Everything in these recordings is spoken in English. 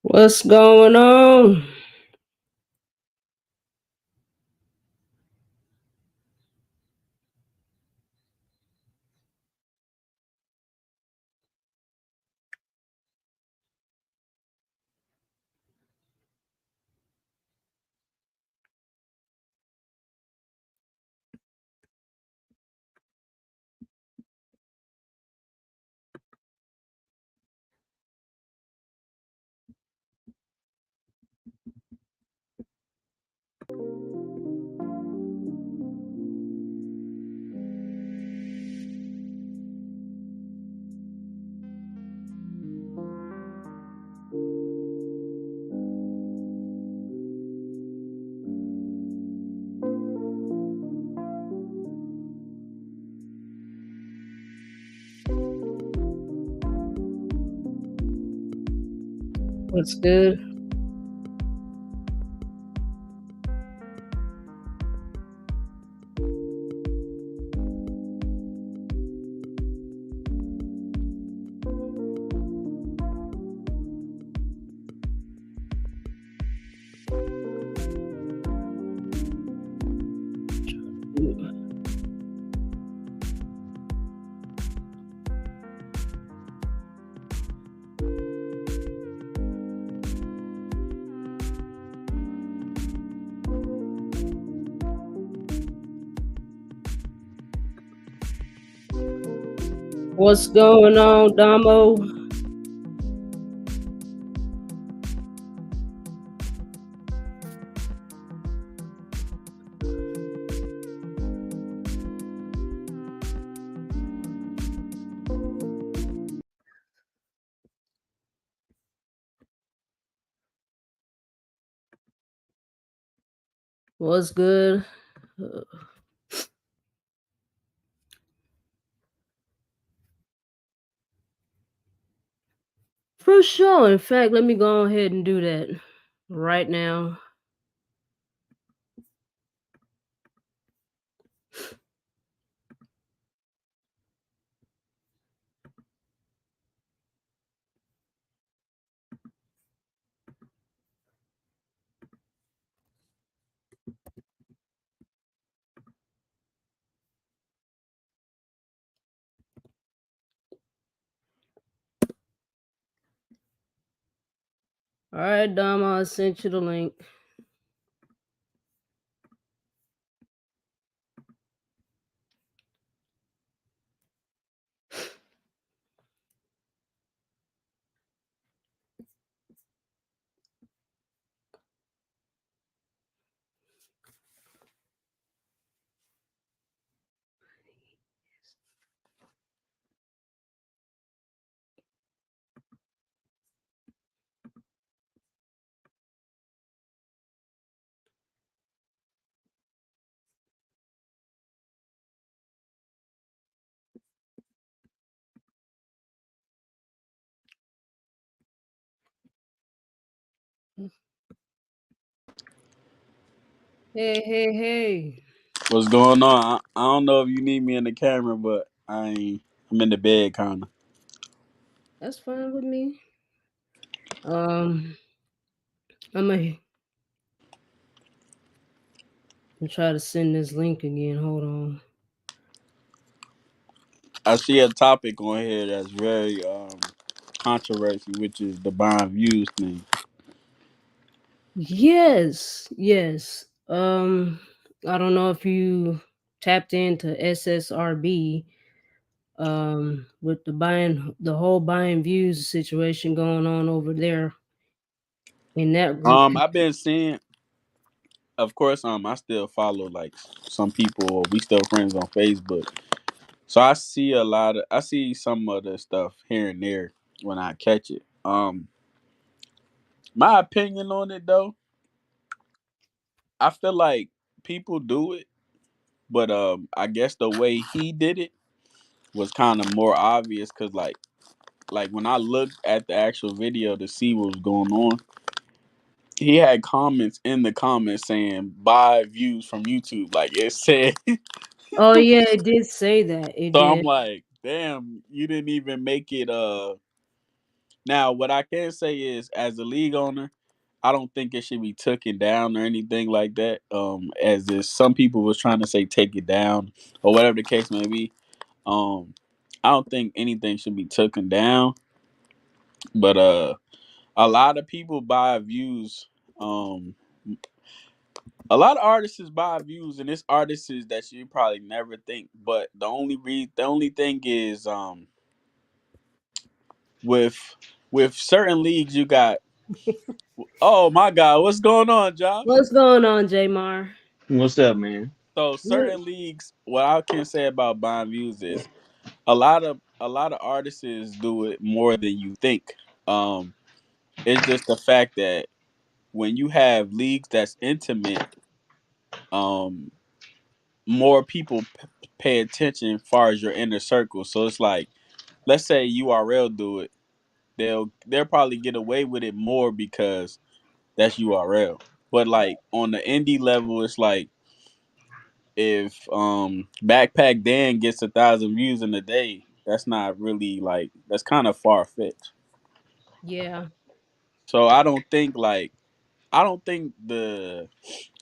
What's going on? What's good? What's going on, Damo? What's good? For sure. In fact, let me go ahead and do that right now. All right, Damo, I sent you the link. Hey. What's going on? I don't know if you need me in the camera, but I'm in the bed, kind of. That's fine with me. I'm gonna try to send this link again. Hold on. I see a topic on here that's very controversy, which is the buying views thing. Yes. I don't know if you tapped into SSRB with the whole buying views situation going on over there in that group. I've been seeing, of course, I still follow like some people, or we still friends on Facebook. So I see some of the stuff here and there when I catch it. My opinion on it though, I feel like people do it, but I guess the way he did it was kind of more obvious because like when I looked at the actual video to see what was going on, he had comments in the comments saying buy views from YouTube. Like it said. Oh yeah, it did say that. It So I'm did. like, Damn, you didn't even make it. Now what I can say is, as a league owner, I don't think it should be taken down or anything like that. As is some people was trying to say take it down or whatever the case may be. Um, I don't think anything should be taken down, but a lot of people buy views. Um, a lot of artists buy views, and it's artists that you probably never think. But the only thing is, with certain leagues, you got. Oh my God, what's going on, Josh? What's going on, Jamar? What's up, man? So You certain leagues, what I can say about buying views is a lot of artists do it more than you think. Um, it's just the fact that when you have leagues that's intimate, um, more people pay attention as far as your inner circle. So it's like, let's say URL do it, they'll probably get away with it more because that's URL. But like on the indie level, it's like if Backpack Dan gets 1,000 views in a day, that's not really like that's kind of far fetched. yeah, So I don't think the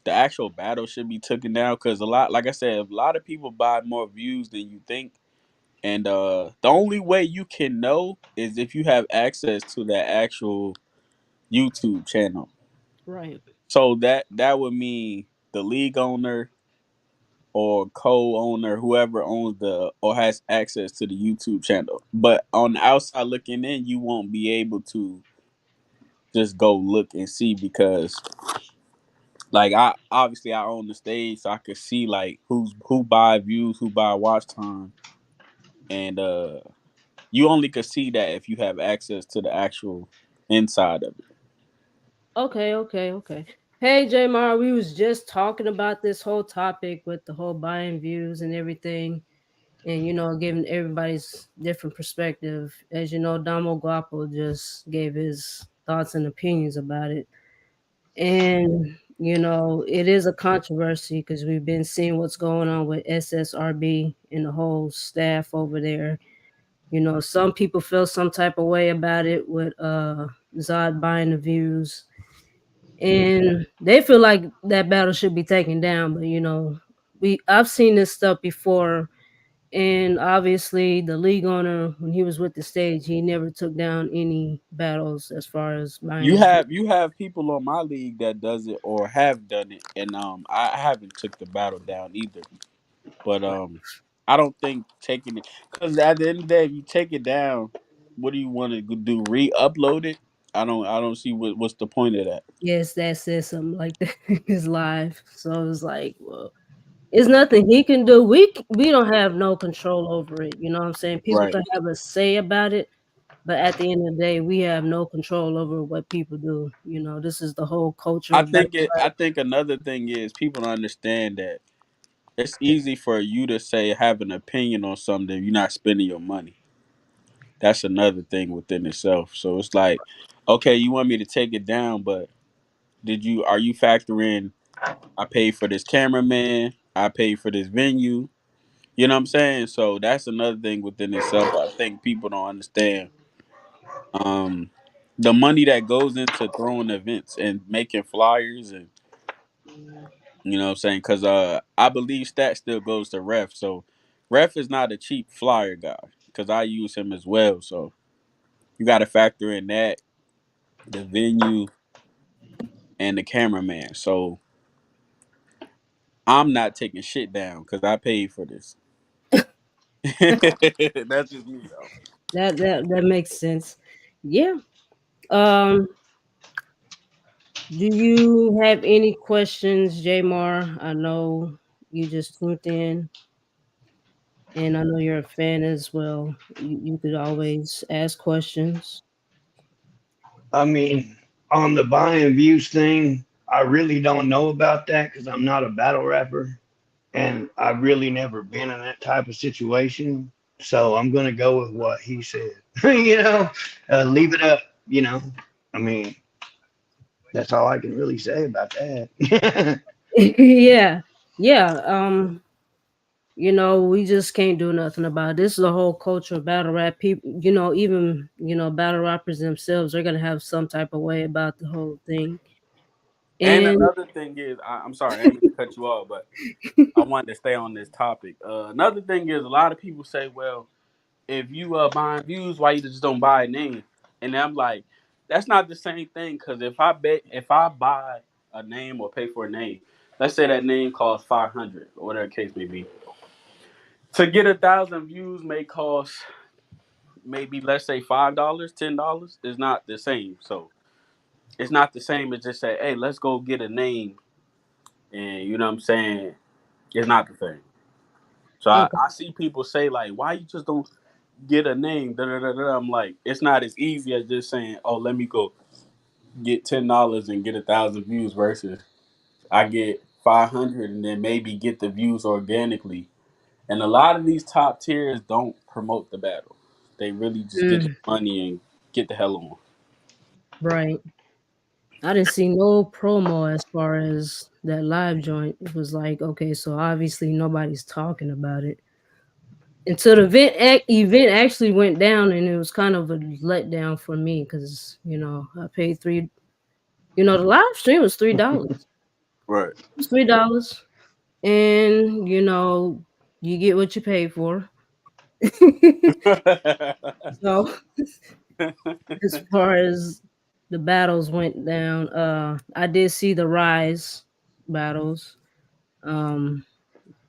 actual battle should be taken down because a lot, like I said, a lot of people buy more views than you think, and the only way you can know is if you have access to that actual YouTube channel. right. So that would mean the league owner or co-owner, whoever owns the or has access to the YouTube channel. But on the outside looking in, you won't be able to just go look and see because like I obviously I own the stage, so I could see like who buy views, who buy watch time, and you only could see that if you have access to the actual inside of it. Okay, okay, okay. Hey, Jamar, we was just talking about this whole topic with the whole buying views and everything, and giving everybody's different perspective. As you know, Damo Guapo just gave his thoughts and opinions about it, and it is a controversy because we've been seeing what's going on with SSRB and the whole staff over there. Some people feel some type of way about it with Zod buying the views, and they feel like that battle should be taken down. But I've seen this stuff before, and obviously the league owner, when he was with the stage, he never took down any battles as far as buying the. You have people on my league that does it or have done it, and I haven't took the battle down either. But I don't think taking it because at the end of the day, if you take it down, what do you want to do? Re-upload it? I don't see what's the point of that. Yes, that says something like that in his live. So it's like, well, it's nothing he can do. We don't have no control over it. You know what I'm saying? People Right. can have a say about it, but at the end of the day, we have no control over what people do. This is the whole culture of battle I rap. think another thing is people don't understand that it's easy for you to say have an opinion on something if you're not spending your money. That's another thing within itself. So it's like, okay, you want me to take it down, but are you factoring I paid for this cameraman, I paid for this venue. You know what I'm saying? So that's another thing within itself. I think people don't understand um the money that goes into throwing events and making flyers and you know what I'm saying? Cause I believe stat still goes to ref. So ref is not a cheap flyer guy because I use him as well. So you gotta factor in that, the venue and the cameraman. So I'm not taking shit down because I paid for this. That's just me though. That makes sense. Yeah. Um. Do you have any questions, Jamar? I know you just tuned in, and I know you're a fan as well. You could always ask questions. I mean, on the buying views thing, I really don't know about that because I'm not a battle rapper and I've really never been in that type of situation. So I'm gonna go with what he said. Leave it up. You know, I mean, that's all I can really say about that. Yeah, yeah. we just can't do nothing about it. This is the whole culture of battle rap. People, even battle rappers themselves, they're gonna have some type of way about the whole thing. And And another thing is, I'm sorry, I didn't mean to cut you off, but I wanted to stay on this topic. Another thing is, a lot of people say, well, if you buying views, why you just don't buy a name? And I'm like, that's not the same thing. Because if I buy a name or pay for a name, let's say that name costs 500 or whatever the case may be, to get 1,000 views may cost maybe, let's say, $5, $10. Is not the same. So it's not the same as just say, hey, let's go get a name, and you know what I'm saying. It's not the same. So okay, I see people say like, why you just don't get a name? Da, da, da, da. I'm like, it's not as easy as just saying, oh, let me go get $10 and get 1,000 views versus I get 500 and then maybe get the views organically. And a lot of these top tiers don't promote the battle. They really just get the mm, money and get the hell on. right. I didn't see no promo as far as that live joint. It was like, okay, so obviously nobody's talking about it until the event actually went down, and it was kind of a letdown for me because I paid three. The live stream was $3. Right. It was $3, and you get what you pay for. So as far as the battles went down, I did see the Rise battles. Um,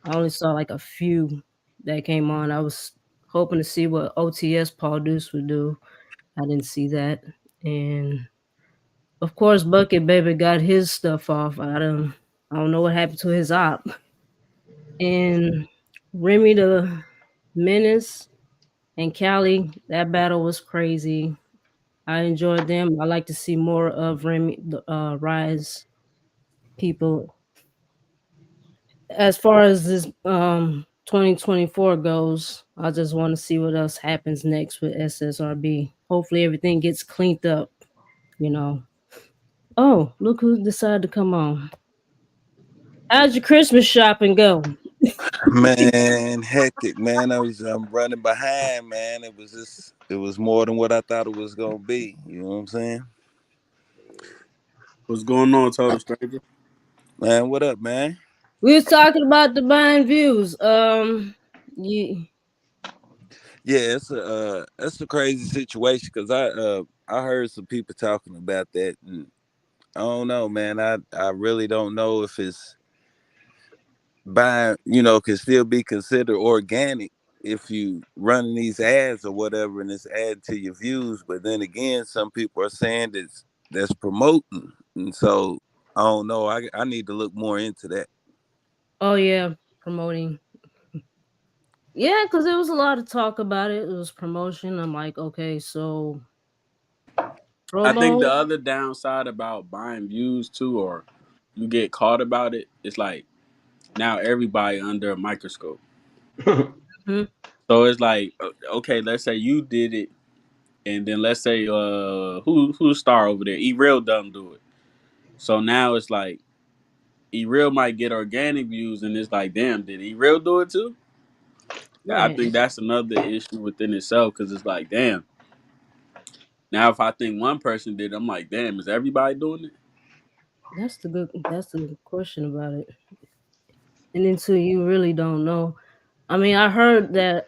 I only saw like a few that came on. I was hoping to see what OTS Paul Deuce would do. I didn't see that, and of course, Bucket Baby got his stuff off. I don't know what happened to his op. And Remy the Menace and Callie, that battle was crazy. I enjoyed them. I like to see more of Remy the Rise people. As far as this 2024 goes, I just want to see what else happens next with SSRB. Hopefully everything gets cleaned up, you know. Oh, look who decided to come on. How'd your Christmas shopping go? Man, hectic, man. I'm running behind, man. It was more than what I thought it was gonna be. You know what I'm saying? What's going on, Total Stranger? Man, what up, man? We was talking about the buying views. You, Yeah, it's a crazy situation because I heard some people talking about that, and I don't know, man. I really don't know if it's buying, can still be considered organic if you running these ads or whatever, and it's adding to your views. But then again, some people are saying that's promoting, and so I don't know. I need to look more into that. oh yeah, promoting. Yeah, because there was a lot of talk about it. It was promotion. I'm like, okay, so I think the promo. other downside about buying views too, or you get caught about it, it's like now everybody under a microscope. Hmm. So it's like, okay, let's say you did it, and then let's say who's star over there? E Real don't do it. So now it's like E Real might get organic views, and it's like, damn, did E Real do it too? I Right. think that's another issue within itself because it's like, damn. Now if I think one person did, I'm like, damn, is everybody doing it? That's the question about it. And until you really don't know. I mean, I heard that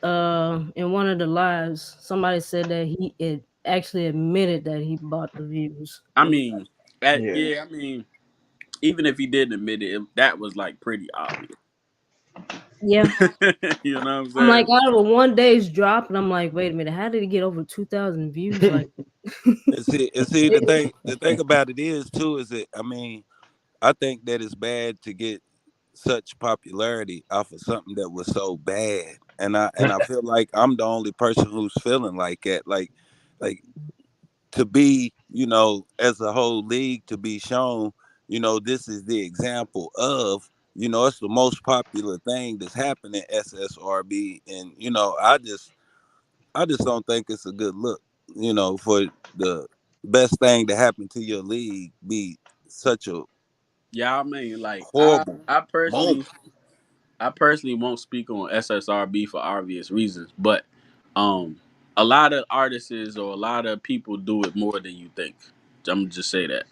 in one of the lives, somebody said that he it actually admitted that he bought the views. I mean, Yeah. yeah, I mean, even if he didn't admit it, that was like pretty obvious. Yeah. You know what I'm I'm like saying? out of a one day's drop, and I'm like, wait a minute, how did he get over 2,000 views? Like, And see, the thing about it is too is that I think that it's bad to get such popularity off of something that was so bad, and I feel like I'm the only person who's feeling like that, like to be, as a whole league to be shown, this is the example of, it's the most popular thing that's happened in SSRB, and I just don't think it's a good look, for the best thing to happen to your league be such a Yeah, I mean, like horrible I personally moment. I personally won't speak on SSRB for obvious reasons, but um, a lot of artists or a lot of people do it more than you think. I'm gonna just say that.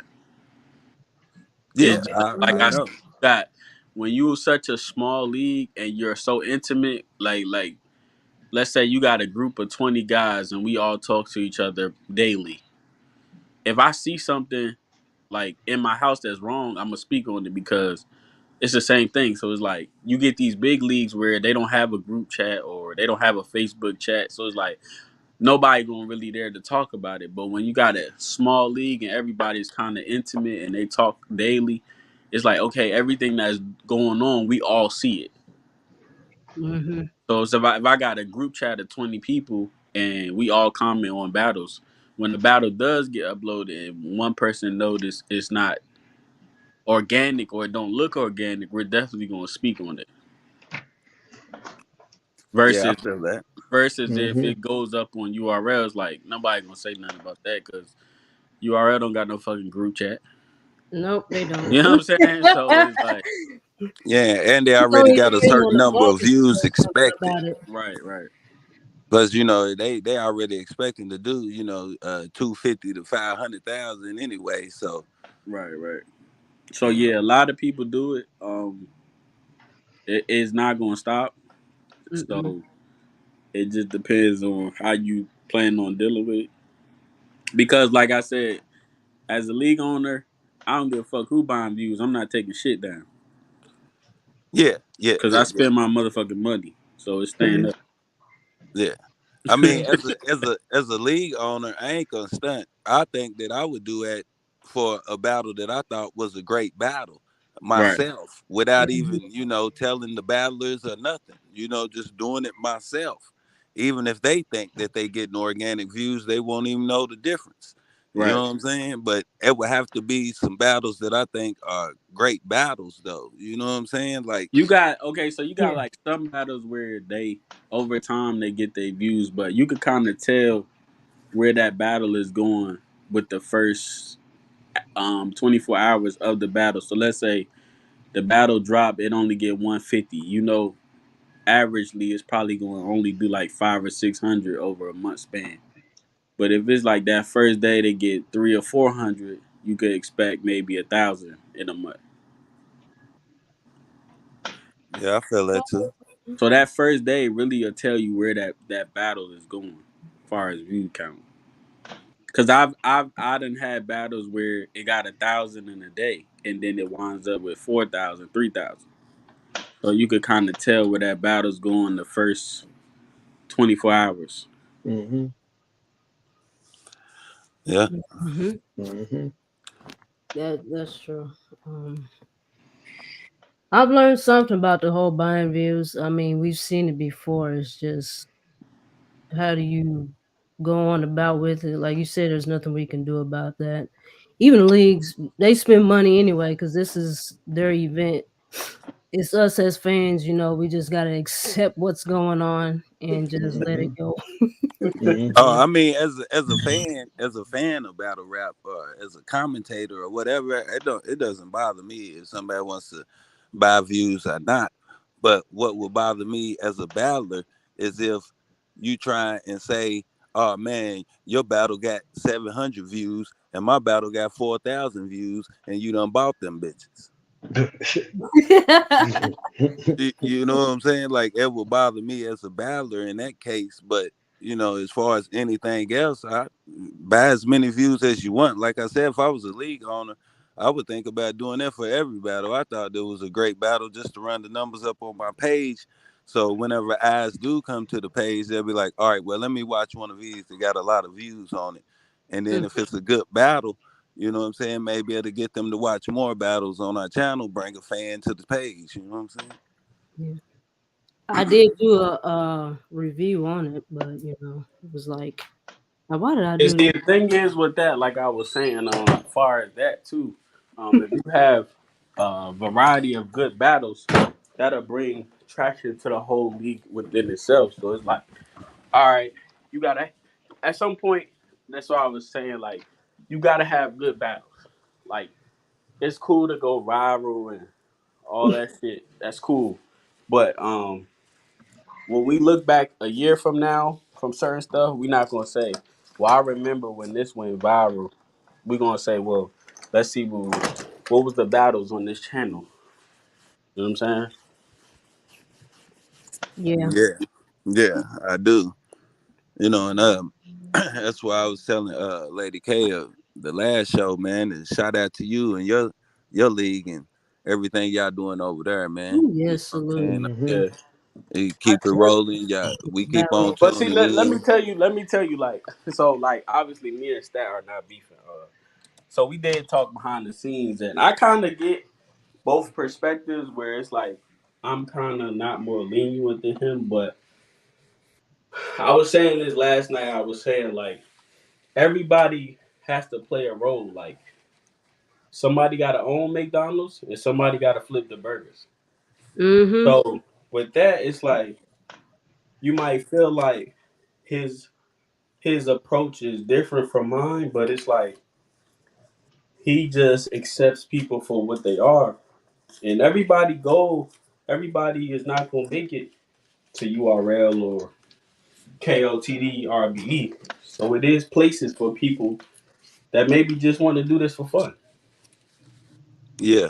Yeah, It's just, like I I said, know. that when you're such a small league and you're so intimate, like let's say you got a group of 20 guys and we all talk to each other daily. If I see something like in my house that's wrong, I'm gonna speak on it because it's the same thing. So it's like you get these big leagues where they don't have a group chat or they don't have a Facebook chat. So it's like nobody going really there to talk about it. But when you got a small league and everybody's kind of intimate and they talk daily, it's like okay, everything that's going on, we all see it. Mhm. So it's if I got a group chat of 20 people and we all comment on battles, when the battle does get uploaded and one person notice it's not organic or it don't look organic, we're definitely going to speak on it. Yeah, I Versus feel that. if Hmm. it goes up on URLs, like nobody gonna say nothing about that because URL don't got no fucking group chat. Nope, they don't. You know what I'm saying? So it's like Yeah, and they It's already only got a depending on certain the number of artist to views say something expected. about it. right, right, Plus, you know, they already expecting to do, 250 to 500,000 anyway. So right, right. So yeah, yeah, a lot of people do it. It is not gonna stop. Mm-mm. So it just depends on how you plan on dealing with it. Because like I said, as a league owner, I don't give a fuck who buying views. I'm not taking shit down yeah, yeah, because yeah, I yeah. spend my motherfucking money, so it's staying up. Yeah. I mean, as a league owner, I ain't gonna stunt. I think that I would do that for a battle that I thought was a great battle Right, myself, without Mhm. even telling the battlers or nothing. Just doing it myself. Even if they think that they getting organic views, they won't even know the difference. You right. know what I'm saying? But it would have to be some battles that I think are great battles, though. You know what I'm saying? Like, You got okay, so you got Yeah. like some battles where they over time they get their views, but you could kind of tell where that battle is going with the first 24 hours of the battle. So let's say the battle drop, it only get 150. Averagely it's probably going to only do like 5 or 600 over a month span. But if it's like that first day they get 3 or 400, you could expect maybe 1,000 in a month. yeah, I feel that too. So that first day really will tell you where that battle is going, as far as view count. Cause I done had battles where it got 1,000 in a day, and then it winds up with 4,000, 3,000. So you could kind of tell where that battle's going the first 24 hours. Hmm. Yeah, Mhm. Hmm. That's true. Um, I've learned something about the whole buying views. I mean, we've seen it before. It's just how do you go on about with it? Like you said, there's nothing we can do about that. Even leagues, they spend money anyway because this is their event. It's us as fans, we just gotta accept what's going on and just let it Hmm. go. Oh, Hmm. I mean, as a fan of battle rap, or as a commentator or whatever, it doesn't bother me if somebody wants to buy views or not. But what would bother me as a battler is if you try and say, "Oh man, your battle got 700 views and my battle got 4,000 views, and you done bought them bitches." You know what I'm saying? Like, it would bother me as a battler in that case. But as far as anything else, I buy as many views as you want. Like I said, if I was a league owner, I would think about doing that for every battle. I thought there was a great battle just to run the numbers up on my page. So whenever eyes do come to the page, they'll be like, all right, well, let me watch one of these that got a lot of views on it. And then Mm, if it's a good battle, you know what I'm saying? Maybe it'll get them to watch more battles on our channel, bring a fan to the page. You know what I'm saying? yeah. I did do a review on it, but it was like, now why did I And do see, that? the thing is with that, like I was saying, as far as that too, if you have a variety of good battles, that'll bring traction to the whole league within itself. So it's like, all right, you gotta at some point. That's why I was saying, like, you gotta have good battles. Like, it's cool to go viral and all that shit. That's cool. But when we look back a year from now from certain stuff, we're not gonna say, "Well, I remember when this went viral." We're gonna say, "Well, let's see what was the battles on this channel." You know what I'm saying? Yeah. Yeah, yeah, I do. And that's why I was telling Lady K the last show, man. And shout out to you and your league and everything y'all doing over there, man. Ooh, You yes, know what I'm salute. saying? Hmm. Yeah. You keep it rolling, y'all. We keep on Battle. But see, tuning let me in. tell you, like, so, like, obviously, me and Stat are not beefing. So we did talk behind the scenes, and I kind of get both perspectives. Where it's like I'm kind of not more lenient than him, but I was saying this last night. I was saying like everybody has to play a role. Like somebody got to own McDonald's, and somebody got to flip the burgers. Mm-hmm. So with that, it's like you might feel like his his approach is different from mine, but it's like he just accepts people for what they are, and everybody is not gonna make it to URL or KOTD So it is places for people that maybe just want to do this for fun, Yeah,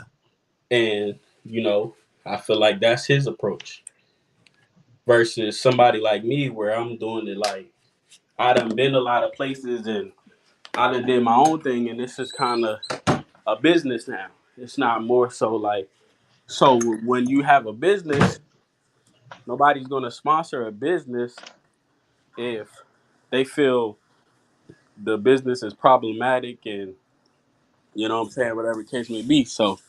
and you know I feel like that's his approach versus somebody like me where I'm doing it like I done been a lot of places and I done did my own thing, and this is kind of a business now. It's not more so like so when you have a business, nobody's gonna sponsor a business if they feel the business is problematic and you know what I'm saying, whatever the case may be. So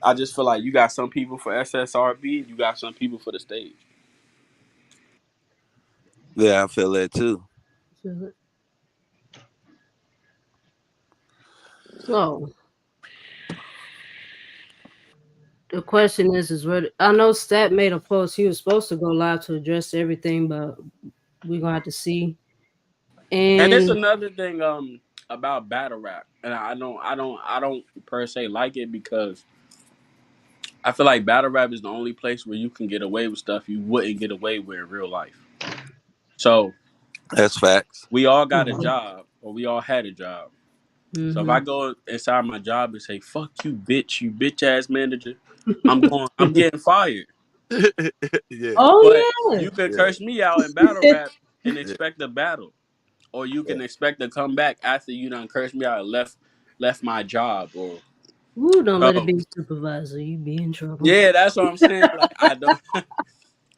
I just feel like you got some people for SSRB, you got some people for the stage. yeah, I feel that too. So the question is what I know Stat made a post. He was supposed to go live to address everything, but we're gonna have to see. And it's And another thing about battle rap, and I don't per se like it because I feel like battle rap is the only place where you can get away with stuff you wouldn't get away with in real life. So That's facts. we all got a mm-hmm. job, or we all had a job. So if I Mm-hmm. go inside my job and say "fuck you bitch ass manager," I'm getting fired. Yeah, But Oh yeah. you can yeah, curse me out in battle rap and yeah, expect a battle, or you yeah, can expect to come back after you done cursed me out and left my job, or Ooh, don't let it so be supervisor. You be in trouble. yeah, that's what I'm saying. Like I don't.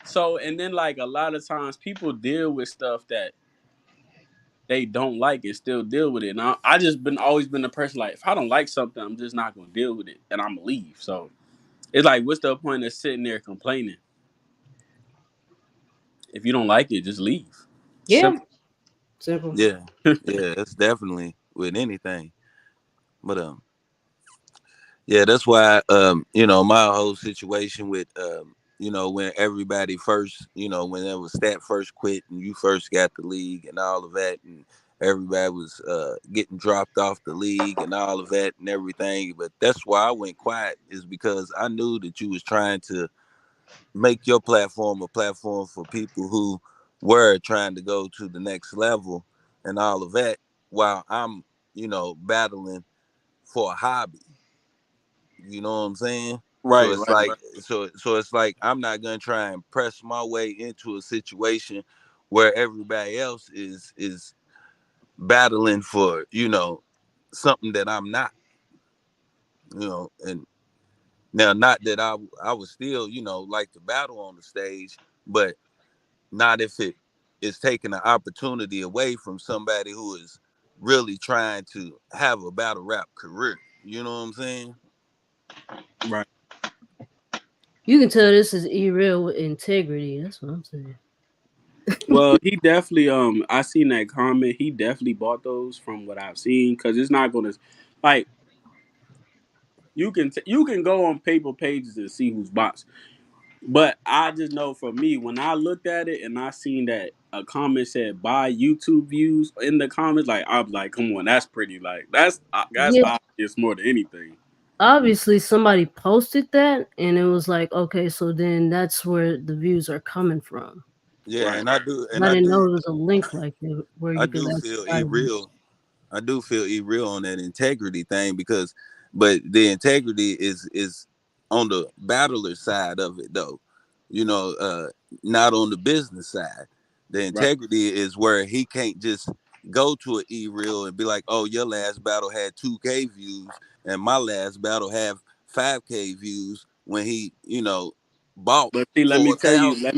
So and then like a lot of times people deal with stuff that they don't like and still deal with it. And I just been always been the person like if I don't like something, I'm just not gonna deal with it and I'm gonna leave. So it's like what's the point of sitting there complaining? If you don't like it, just leave. Yeah. Simple. Simple. yeah, yeah. That's definitely with anything. But yeah, that's why my whole situation with when everybody first, when it was Stat first quit and you first got the league and all of that, and everybody was getting dropped off the league and all of that and everything. But that's why I went quiet, is because I knew that you was trying to make your platform a platform for people who were trying to go to the next level and all of that, while I'm battling for a hobby. You know what I'm saying? So Right, it's right, like, right. it's like I'm not gonna try and press my way into a situation where everybody else is battling for something that I'm not. And now, not that I would still like to battle on the stage, but not if it is taking an opportunity away from somebody who is really trying to have a battle rap career. You know what I'm saying? Right. You can tell this is E-real with integrity. That's what I'm saying. Well, he definitely I seen that comment. He definitely bought those from what I've seen because it's not gonna like you can go on paper pages and see who's bots. But I just know for me, when I looked at it and I seen that a comment said buy YouTube views in the comments, like I was like, come on, that's pretty. Like that's Yeah. obvious more than anything. obviously somebody posted that, and it was like, okay, so then that's where the views are coming from. Yeah, Right. I didn't know it was a link like that where I you could do actually feel buy them. real. I do feel real on that integrity thing because, but the integrity is on the battler side of it though, you know, not on the business side. The Right. integrity is where he can't just go to an e-reel and be like, oh, your last battle had 2K views and my last battle have 5K views when he, bought But see, let 4,000 me of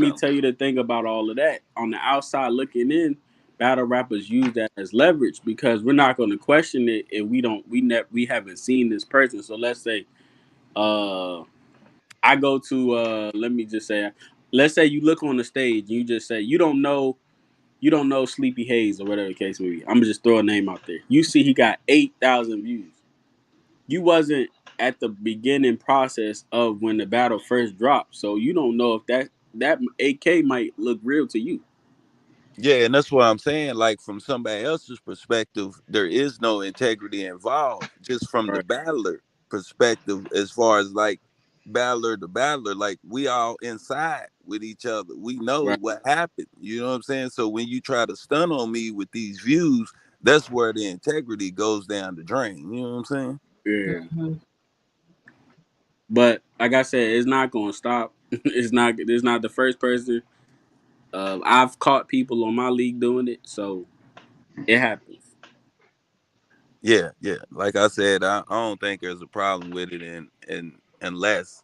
them. tell you the thing about all of that. On the outside looking in, battle rappers use that as leverage because we're not going to question it if we haven't seen this person. So let's say, uh, I go to let me just say, let's say you look on the stage and you just say you don't know Sleepy Hayes or whatever the case may be. I'm gonna just throw a name out there. You see, he got 8,000 views. You wasn't at the beginning process of when the battle first dropped, so you don't know if that 8K might look real to you. Yeah, and that's what I'm saying. Like from somebody else's perspective, there is no integrity involved. Just from the Right. battler perspective, as far as like battler to battler, like we all inside with each other. We know Right. what happened. You know what I'm saying? So when you try to stun on me with these views, that's where the integrity goes down the drain. You know what I'm saying? Yeah. Mhm. But like I said, it's not gonna stop. It's not the first person. I've caught people on my league doing it, so it happens. Yeah, yeah. Like I said, I don't think there's a problem with it, and unless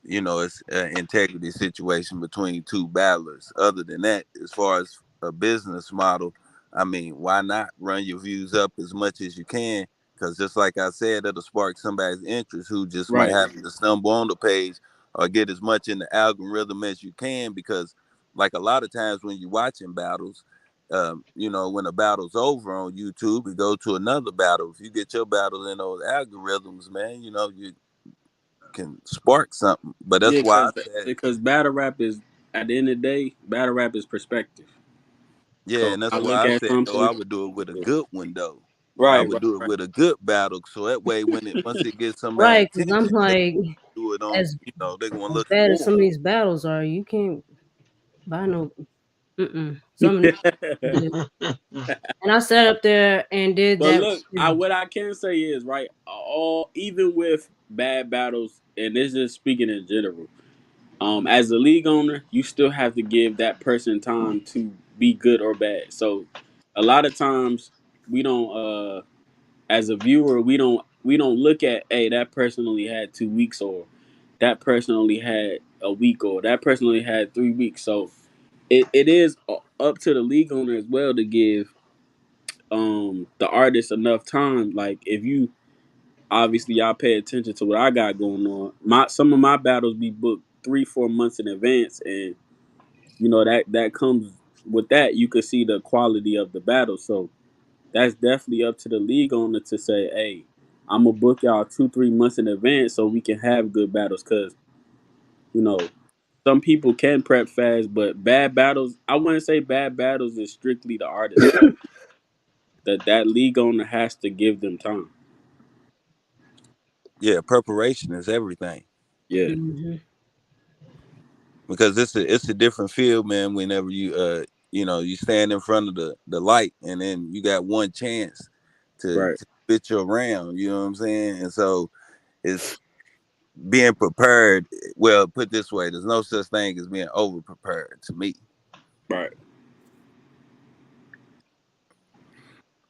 it's an integrity situation between two battlers. Other than that, as far as a business model, I mean, why not run your views up as much as you can? Because just like I said, it'll spark somebody's interest who just might Right. happen to stumble on the page or get as much in the algorithm as you can. Because, like a lot of times when you're watching battles, when a battle's over on YouTube, you go to another battle. If you get your battle in those algorithms, man, you can spark something. But that's Yeah, why I said, because battle rap is at the end of the day, battle rap is perspective. yeah, So and that's I why look I at said though I something. would do it with a Yeah. good one though. I Right. would do it Right. with a good battle, so that way once it gets somebody Right, because I'm attention, they like, do it on. as They're gonna as look for bad as more. some of these battles are, you can't buy no. Some of these good. And I sat up there and did But that. look, what I can say is right. All even with bad battles, and this is speaking in general. As a league owner, you still have to give that person time to be good or bad. So, a lot of times we don't. As a viewer, we don't look at, hey, that person only had 2 weeks, or that person only had a week, or that person only had 3 weeks. So, it is up to the league owner as well to give the artist enough time. Like if you obviously y'all pay attention to what I got going on. Some of my battles be booked 3-4 months in advance, and that comes with that. You could see the quality of the battle. So that's definitely up to the league owner to say, hey, I'm gonna book y'all 2-3 months in advance so we can have good battles. Cause you know some people can prep fast, but bad battles. I wouldn't say bad battles is strictly the artist fault. That league owner has to give them time. Yeah, preparation is everything Yeah. Mhm. because it's a different field, man. Whenever you stand in front of the light and then you got one chance to Right. spit your round. You know what I'm saying? And so it's being prepared. Well, put this way, there's no such thing as being over prepared to me. Right.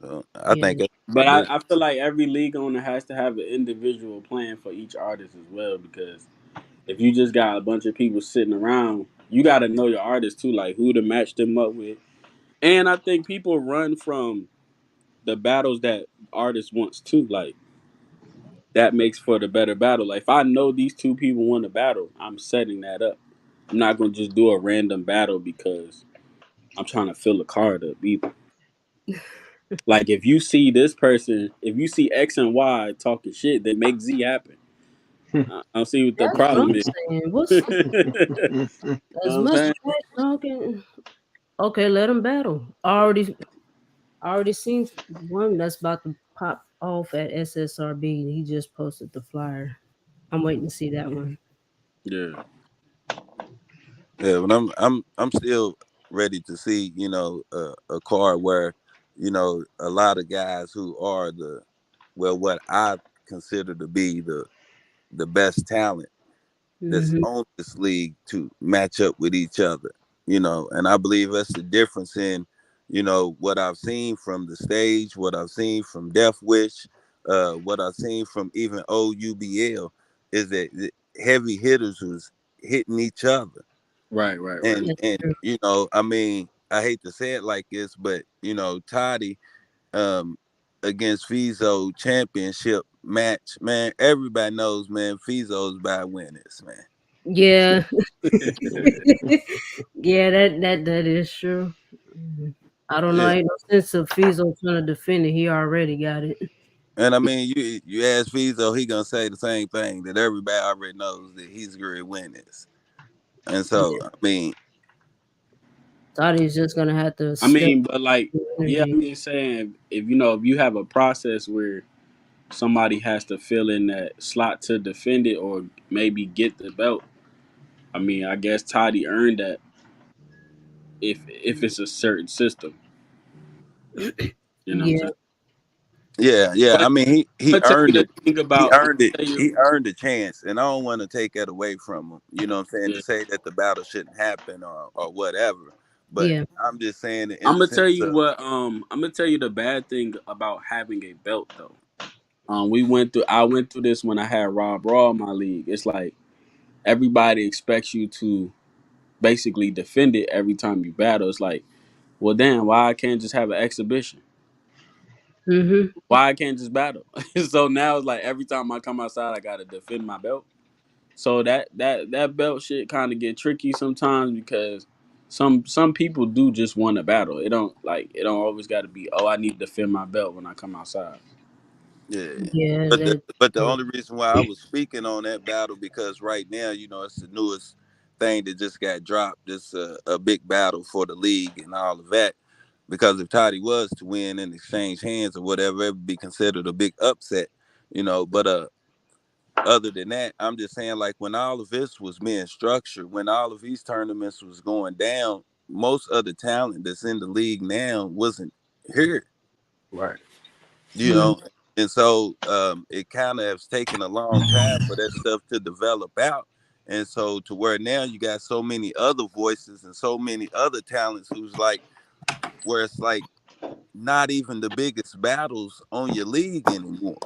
So I Yeah. think it's all But good. I feel like every league owner has to have an individual plan for each artist as well, because if you just got a bunch of people sitting around, you got to know your artists too, like who to match them up with. And I think people run from the battles that artists wants too. Like that makes for the better battle. Like if I know these two people want to battle, I'm setting that up. I'm not gonna just do a random battle because I'm trying to fill a card up either. Like if you see this person, if you see X and Y talking shit, then make Z happen. I don't see what the That's what problem I'm is. saying. You What's know what as I'm much saying? trash talking? Okay, let them battle. I already seen one that's about to pop off at SSRB. He just posted the flyer. I'm waiting to see that one. Yeah. Yeah, but I'm still ready to see, a card where, a lot of guys who are what I consider to be the best talent that's Hmm. on this league to match up with each other, and I believe that's the difference in, what I've seen from the stage, what I've seen from Death Wish, what I've seen from even OUBL is that the heavy hitters was hitting each other. Right, right, right. And That's and true. I mean, I hate to say it like this, but Toddy, um against Fizo championship match, man, everybody knows, man, Fizo's by winners, man. Yeah. Yeah, that is true. Mhm. I don't know. Yeah. Ain't no sense of Fizo trying to defend it. He already got it. And I mean, you ask Fizo, he gonna say the same thing that everybody already knows, that he's great winners. And so, Yeah. I mean, Thought he's just gonna have to I step mean, but like, up yeah, energy. I'm just saying, if you have a process where somebody has to fill in that slot to defend it or maybe get the belt, I mean, I guess Toddy earned that if it's a certain system, you know what I'm Yeah. saying? yeah. I But mean, I'm he gonna tell you earned the it. thing He about I'm earned it. gonna tell you, He earned a chance, and I don't want to take that away from him. You know what I'm saying? yeah, To say that the battle shouldn't happen or whatever. But Yeah. I'm just saying it in I'm the gonna tell sense you of, what I'm gonna tell you the bad thing about having a belt though. I went through this when I had Rob Raw in my league. It's like everybody expects you to basically defend it every time you battle. It's like, well, damn, why I can't just have an exhibition? Mhm. Why I can't just battle? So now it's like every time I come outside, I gotta defend my belt. So that belt shit kind of get tricky sometimes because some people do just want to battle. It don't always got to be, oh, I need to defend my belt when I come outside. yeah. Yeah. But the True. only reason why I was speaking on that battle, because right now, it's the newest thing that just got dropped. It's a big battle for the league and all of that. Because if Toddy was to win and exchange hands or whatever, it would be considered a big upset. But other than that, I'm just saying, like, when all of this was being structured, when all of these tournaments was going down, most of the talent that's in the league now wasn't here. Right. you Mhm. know and so it kind of has taken a long time for that stuff to develop out, and so to where now you got so many other voices and so many other talents who's like, where it's like not even the biggest battles on your league anymore.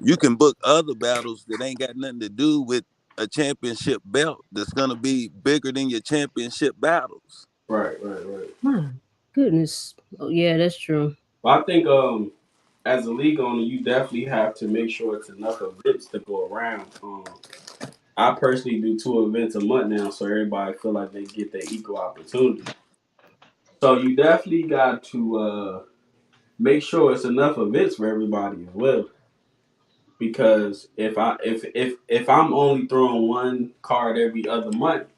You can book other battles that ain't got nothing to do with a championship belt that's gonna be bigger than your championship battles. Right. Right. Right. My goodness. Oh, yeah, that's true. Well, I think as a league owner, you definitely have to make sure it's enough events to go around. I personally do 2 events a month now, so everybody feel like they get their equal opportunity. So you definitely got to make sure it's enough events for everybody as well. Because if I'm only throwing one card every other month,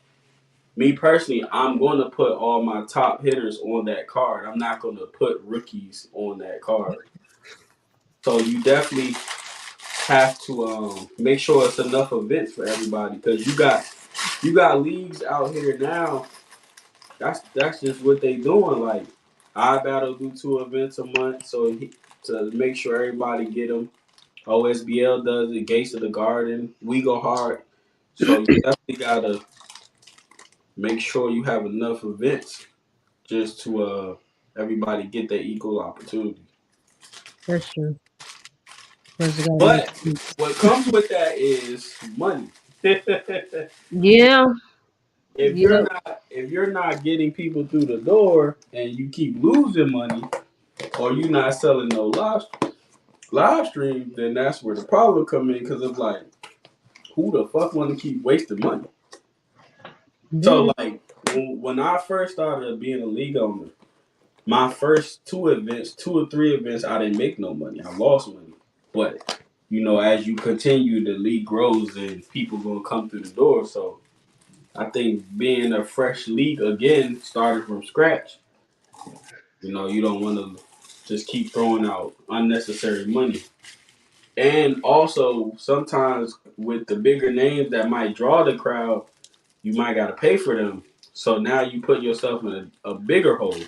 me personally, I'm going to put all my top hitters on that card. I'm not going to put rookies on that card. So you definitely have to make sure it's enough events for everybody because you got leagues out here now. That's just what they doing. Like I battle do 2 events a month, so to make sure everybody get them. OSBL does it. Gates of the Garden. We go hard. So you definitely gotta make sure you have enough events just to everybody get their equal opportunity. That's true. Cause it gotta make But sense. what comes with that is money. if Yeah. Yep. you're not getting people through the door and you keep losing money or you not selling no live stream, then that's where the problem come in because it's like who the fuck want to keep wasting money? That So is, like when I first started being a league owner, my first 2 events, 2 or 3 events, I didn't make no money. I lost money. But as you continue, the league grows and people gonna come through the door. So I think being a fresh league again, starting from scratch, you don't want to just keep throwing out unnecessary money. And also sometimes with the bigger names that might draw the crowd, you might gotta pay for them. So now you put yourself in a bigger hole.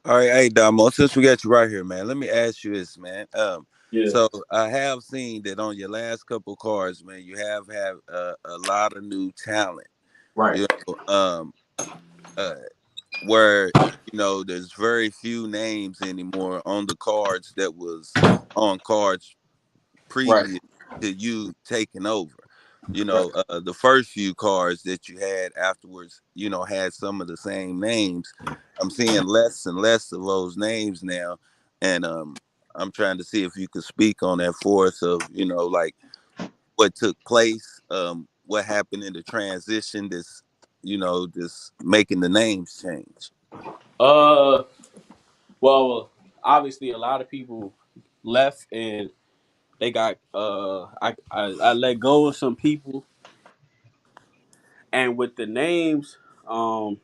All right, hey Damo, since we got you right here, man, let me ask you this, man. Yeah. So I have seen that on your last couple cards, man, you have a lot of new talent. Right. You know, uh, where there's very few names anymore on the cards that was on cards Right. previous to you taking over. Right. The first few cards that you had afterwards, had some of the same names. I'm seeing less and less of those names now, and I'm trying to see if you could speak on that for us of like what took place, what happened in the transition, this making the names change. Uh well, obviously a lot of people left and they got I let go of some people, and with the names, um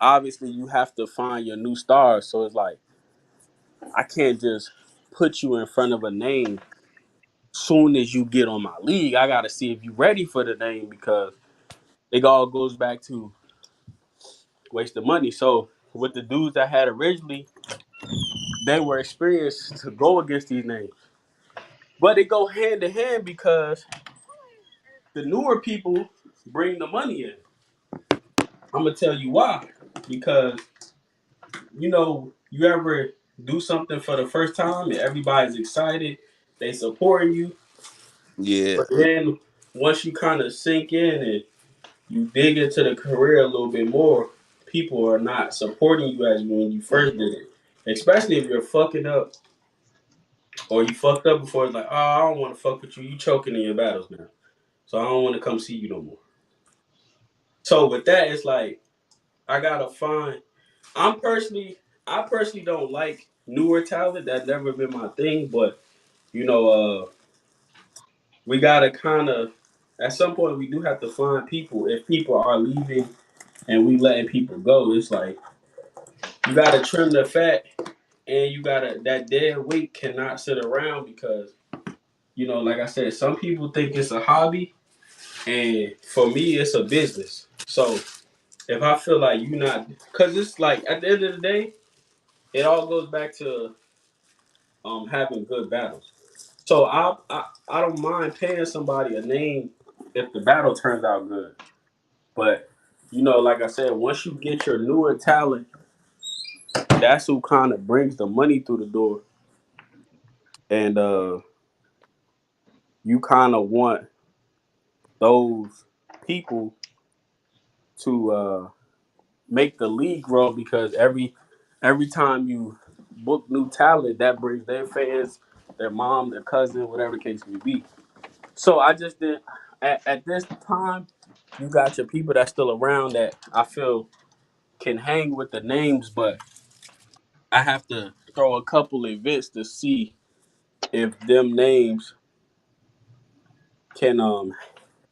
obviously you have to find your new stars. So it's like I can't just put you in front of a name soon as you get on my league. I gotta see if you ready for the name because it all goes back to waste of money. So with the dudes I had originally, they were experienced to go against these names. But it go hand to hand because the newer people bring the money in. I'm gonna tell you why. Because you ever do something for the first time and everybody's excited, they supporting you, Yeah, but then once you kind of sink in and you dig into the career a little bit more, people are not supporting you as when you first did it. Especially if you're fucking up or you fucked up before. It's like, oh, I don't want to fuck with you. You choking in your battles now, so I don't want to come see you no more. So with that, it's like I gotta find. I'm personally, I personally don't like newer talent. That's never been my thing. But you know, we gotta kind of. At some point, we do have to find people. If people are leaving and we letting people go, it's like you gotta trim the fat, and you gotta that dead weight cannot sit around because like I said, some people think it's a hobby, and for me, it's a business. So if I feel like you not, because it's like at the end of the day, it all goes back to having good battles. So I don't mind paying somebody a name if the battle turns out good. But like I said, once you get your newer talent, that's who kind of brings the money through the door, and you kind of want those people to make the league grow because every time you book new talent, that brings their fans, their mom, their cousin, whatever the case may be. So I just did at this time, you got your people that's still around that I feel can hang with the names, but I have to throw a couple events to see if them names can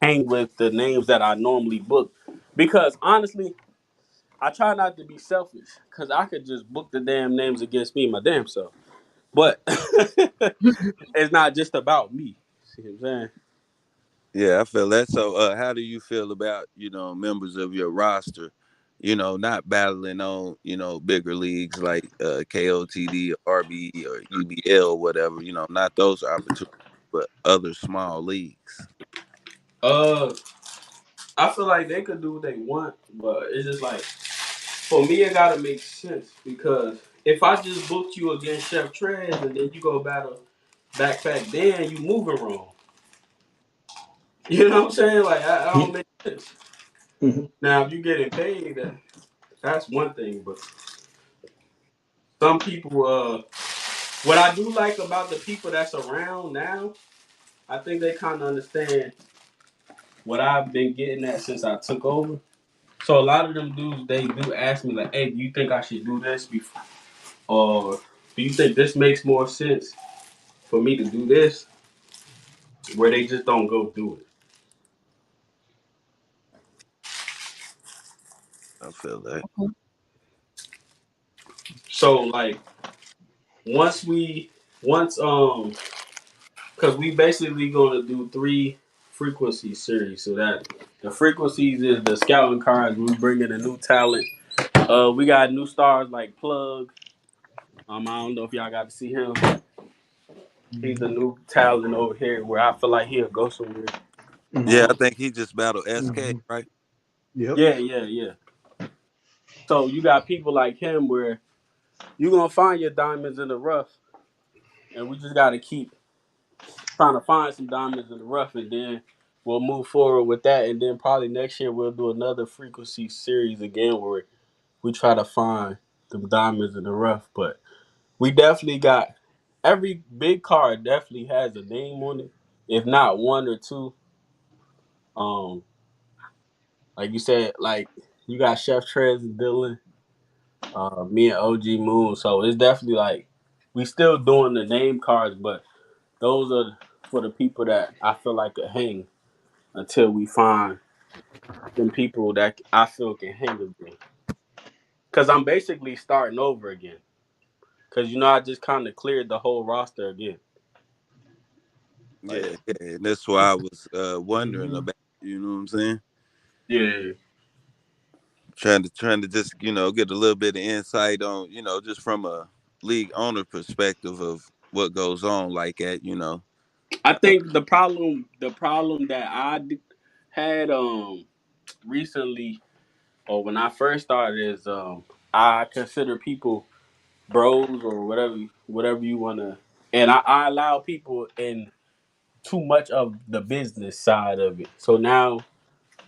hang with the names that I normally book. Because honestly, I try not to be selfish because I could just book the damn names against me my damn self. But it's not just about me. See what I'm saying? yeah, I feel that. So, how do you feel about members of your roster, not battling on bigger leagues like KOTD, RB, or UBL, whatever. Not those opportunities, but other small leagues. Uh, I feel like they could do what they want, but it's just like for me, it gotta make sense because if I just booked you against Chef Trez and then you go battle Backpack Dan, you moving wrong. You know what I'm saying? Like I don't make sense. Now, if you getting paid, that's one thing. But some people, what I do like about the people that's around now, I think they kind of understand what I've been getting at since I took over. So a lot of them dudes, they do ask me like, "Hey, do you think I should do this before, or do you think this makes more sense for me to do this?" Where they just don't go do it. I feel that. Okay. So like once we once because we basically gonna do three frequency series. So that the frequencies is the scouting cards. We bringing a new talent. We got new stars like Plug. I don't know if y'all got to see him. He's a new talent over here where I feel like he'll go somewhere. Yeah, I Um, Mm-hmm. think he just battled SK, Mm-hmm. right? Yep. yeah, yeah, yeah. So you got people like him where you gonna find your diamonds in the rough, and we just gotta keep trying to find some diamonds in the rough, and then we'll move forward with that, and then probably next year we'll do another frequency series again where we try to find them diamonds in the rough. But we definitely got every big card definitely has a name on it, if not one or two. Um, like you said, like you got Chef Trez and Dylan, me and OG Moon. So it's definitely like we still doing the name cards, but those are for the people that I feel like could hang until we find them people that I feel can hang again. Cause I'm basically starting over again. Cause I just kind of cleared the whole roster again. Like Yeah, yeah. And that's why I was wondering Mm-hmm. about, you know what I'm saying? yeah, Trying to just, get a little bit of insight on, just from a league owner perspective of what goes on like at. I Uh, think the problem that had recently or when I first started is I consider people bros or whatever you wanna, and I allow people in too much of the business side of it. So now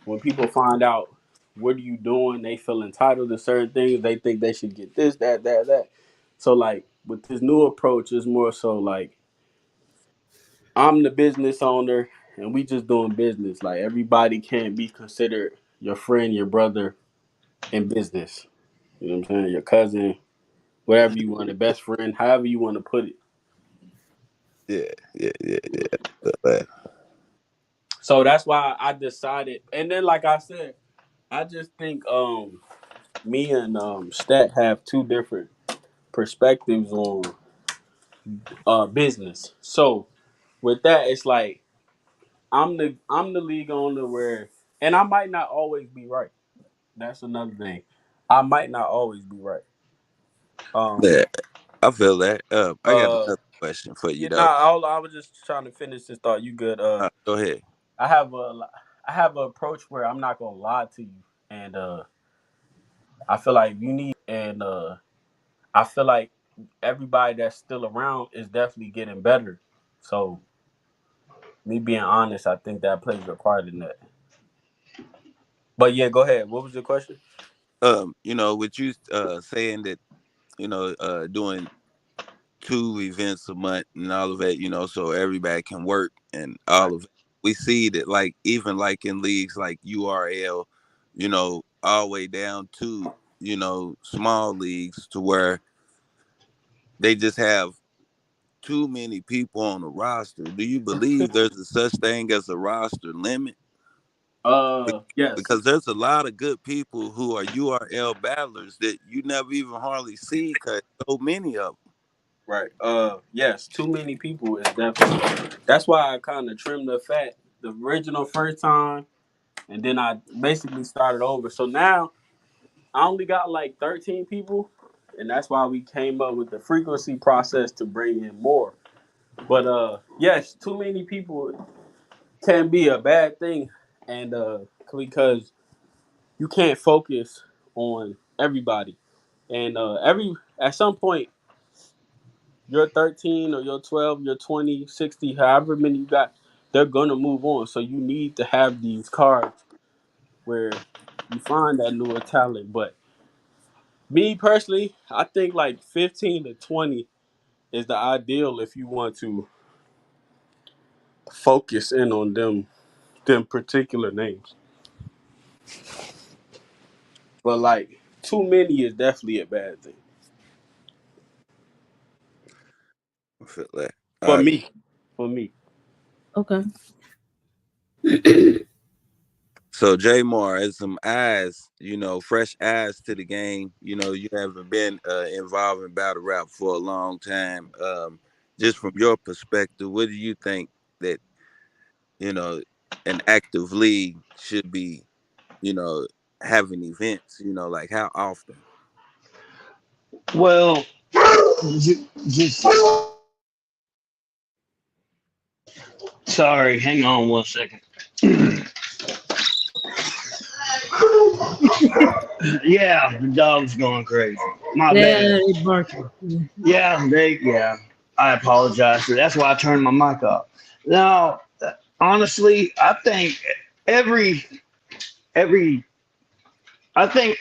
when people find out what are you doing, they feel entitled to certain things. They think they should get this, that, that, that. So like with this new approach, it's more so like I'm the business owner and we just doing business. Like everybody can't be considered your friend, your brother in business. You know what I'm saying? Your cousin, whatever you want, a best friend, however you want to put it. yeah, yeah, yeah, yeah. But, So that's why I decided. And then, like I said, I just think me and Stat have two different perspectives on business. So with that, it's like I'm the league owner where, and I might not always be right. That's another thing. I might not always be right. Um. yeah, I feel that. I got Uh. another question for you Yeah. though. Nah. I was just trying to finish this thought. You good? Go ahead. I have I have an approach where I'm not gonna lie to you, and I feel like you need, and I feel like everybody that's still around is definitely getting better. So me being honest, I think that plays a part in that. But yeah, go ahead. What was your question? With you saying that, doing two events a month and all of that, so everybody can work and Right. all of it. We see that like even like in leagues like URL, all the way down to, small leagues to where they just have too many people on the roster. Do you believe there's a such thing as a roster limit? Yes. Because there's a lot of good people who are URL battlers that you never even hardly see because so many of them. Right. Yes. Too many people is definitely. That's why I kind of trimmed the fat the original first time, and then I basically started over. So now I only got like 13 people, and that's why we came up with the frequency process to bring in more. But yes, too many people can be a bad thing, and because you can't focus on everybody, and every at some point you're 13 or you're 12, you're 20, 60, however many you got, they're gonna move on. So you need to have these cards where you find that newer talent. But me personally, I think like 15 to 20 is the ideal if you want to focus in on them particular names. But like too many is definitely a bad thing I feel that. for All right. me. For me, Okay. So J Mar, as some eyes, fresh eyes to the game. You haven't been involved in battle rap for a long time. just from your perspective, what do you think that, you know, an active league should be, you know, having events, like how often? Well, just sorry, hang on one second. Yeah, the dog's going crazy. My bad. Yeah, they barking. Yeah. Yeah. I apologize for that. That's why I turned my mic off. Now, honestly, I think every every I think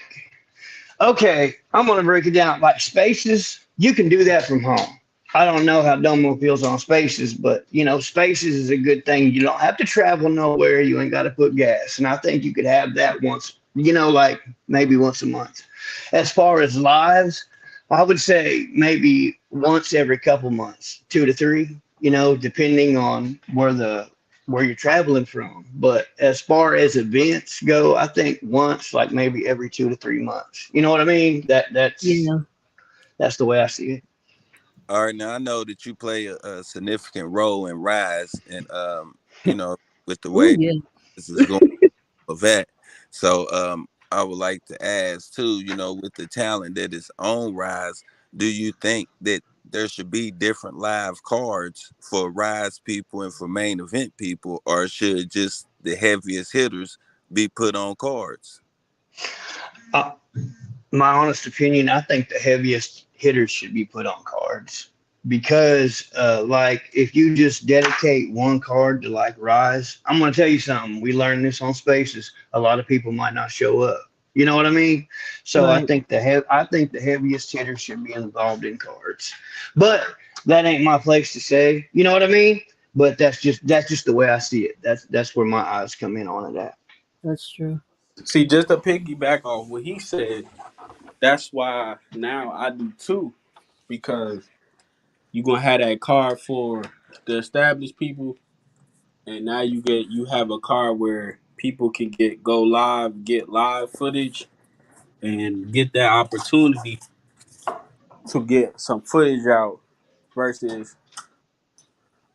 okay, I'm gonna break it down. Like spaces, you can do that from home. I don't know how Domo feels on spaces, but spaces is a good thing. You don't have to travel nowhere. You ain't got to put gas, and I think you could have that once. Like maybe once a month. As far as lives, I would say maybe once every couple months, 2 to 3. Depending on where you're traveling from. But as far as events go, I think once, like maybe every 2 to 3 months. You know what I mean? Yeah. That's the way I see it. All right, now I know that you play a significant role in Rise, and with the Oh way yeah. this is going for that. So I would like to ask too, with the talent that is on Rise, do you think that there should be different live cards for Rise people and for main event people, or should just the heaviest hitters be put on cards? Uh, my honest opinion, I think the heaviest hitters should be put on cards because, like, if you just dedicate one card to like Rise, I'm gonna tell you something. We learned this on Spaces. A lot of people might not show up. You know what I mean? So Right. I think the heaviest hitters should be involved in cards, but that ain't my place to say. You know what I mean? But that's just the way I see it. That's where my eyes come in on it at. That's true. See, just to piggyback off what he said, that's why now I do too, because you gonna have that card for the established people, and now you have a card where people can go live, get live footage, and get that opportunity to get some footage out versus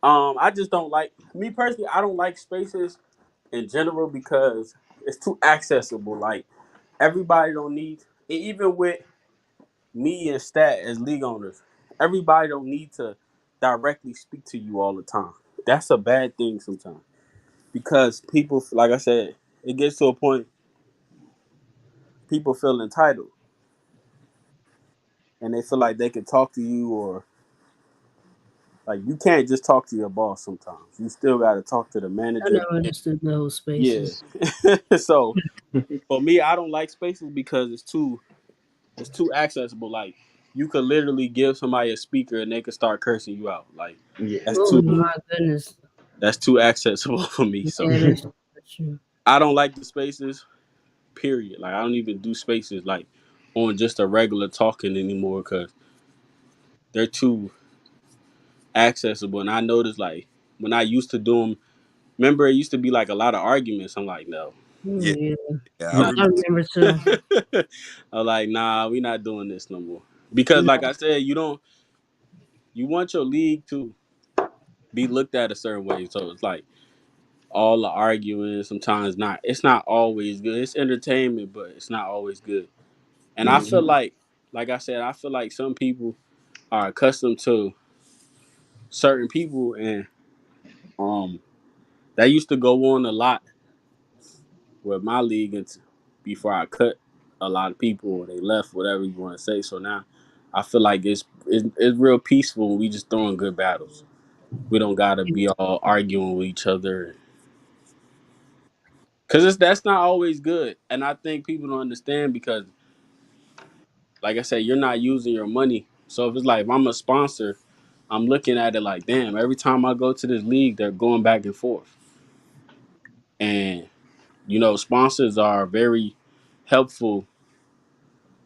I just don't like me personally. I don't like spaces in general because it's too accessible. Like everybody don't need, and even with me and Stat as league owners, everybody don't need to directly speak to you all the time. That's a bad thing sometimes because people, like I said, it gets to a point people feel entitled and they feel like they can talk to you or like you can't just talk to your boss sometimes. You still got to talk to the I manager. never understood those Yeah. spaces. So for me, I don't like spaces because it's too accessible. Like you could literally give somebody a speaker and they could start cursing you out. Like Yeah. that's Oh too my goodness. that's too accessible for me. So Yeah, that's true. I don't like the spaces. Period. Like I don't even do spaces like on just a regular talking anymore because they're too accessible. And I noticed like when I used to do them, remember it used to be like a lot of arguments. I'm like, no, Oh Yeah, yeah. yeah, I nah. I remember. remember too. I'm like, nah, we not doing this no more. Because like No, I said, you want your league to be looked at a certain way. So it's like all the arguing sometimes not it's not always good. It's entertainment, but it's not always good. And I feel Hmm. like I said, I feel like some people are accustomed to certain people and um that used to go on a lot with my league before I cut a lot of people or they left, whatever you want to say. So now I feel like it's real peaceful. We just throwing good battles. We don't gotta be all arguing with each other because that's not always good. And I think people don't understand because, like I said, you're not using your money. So if it's like if I'm a sponsor, I'm looking at it like, damn, every time I go to this league, they're going back and forth. And sponsors are very helpful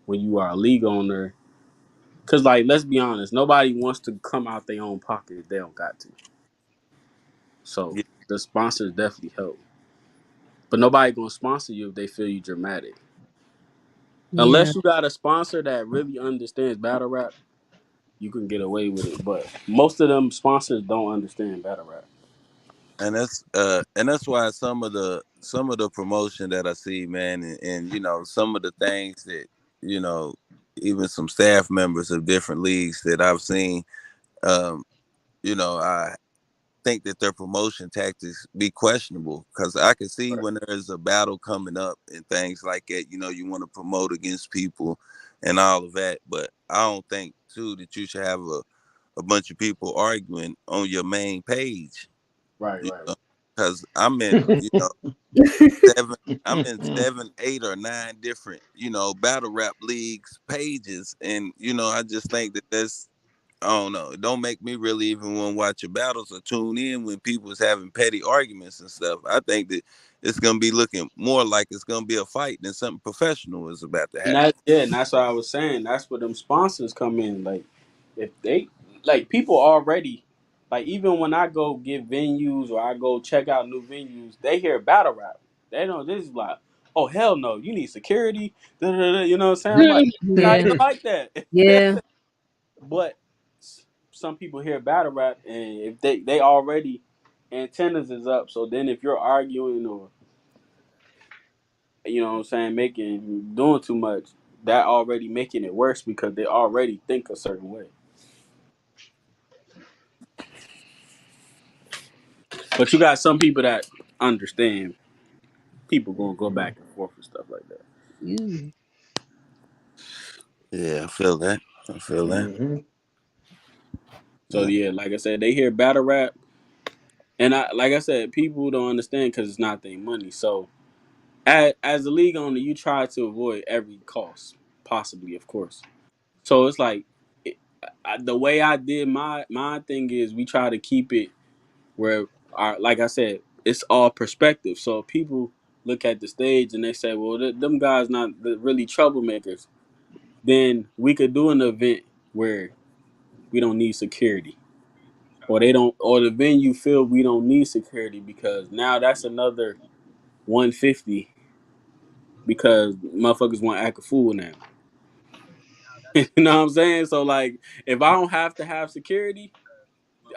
when you are a league owner. Cause like, let's be honest, nobody wants to come out their own pocket if they don't got to. So Yeah, the sponsors definitely help. But nobody gonna sponsor you if they feel you dramatic. yeah. Unless you got a sponsor that really understands battle rap, you can get away with it. But most of them sponsors don't understand battle rap. And that's why some of the promotion that I see, man, and some of the things that you know even some staff members of different leagues that I've seen, um, I think that their promotion tactics be questionable because I can see Right. when there's a battle coming up and things like that, you want to promote against people and all of that. But I don't think too that you should have a bunch of people arguing on your main page, Right, you right, know, right. because I'm in, seven, I'm in 7, 8, or 9 different, battle rap leagues pages, and I just think that that's I don't know. It don't make me really even want to watch your battles or tune in when people's having petty arguments and stuff. I think that it's gonna be looking more like it's gonna be a fight than something professional is about to And happen. that yeah, and that's what I was saying. That's where them sponsors come in. Like if they like people already like even when I go get venues or I go check out new venues, they hear battle rap. They know this is like, oh hell no, you need security. Da, da, da, you know what I'm saying? I'm like, not Yeah, even like that. yeah, But some people hear battle rap and if they already antennas is up. So then if you're arguing or you know what I'm saying, making doing too much, that already making it worse because they already think a certain way. But you got some people that understand people gonna go back and forth and stuff like that. you. Yeah, I feel that. I feel that. Mhm. So Yeah, yeah, like I said, they hear battle rap, and I like I said, people don't understand because it's not their money. So as a league owner, you try to avoid every cost, possibly, of course. So it's like it, the way I did my thing is we try to keep it where our like I said, it's all perspective. So people look at the stage and they say, well, them guys not the really troublemakers. Then we could do an event where we don't need security, or they don't, or the venue feel we don't need security because now that's another 150 because motherfuckers want to act a fool now. You know what I'm saying? So like, if I don't have to have security,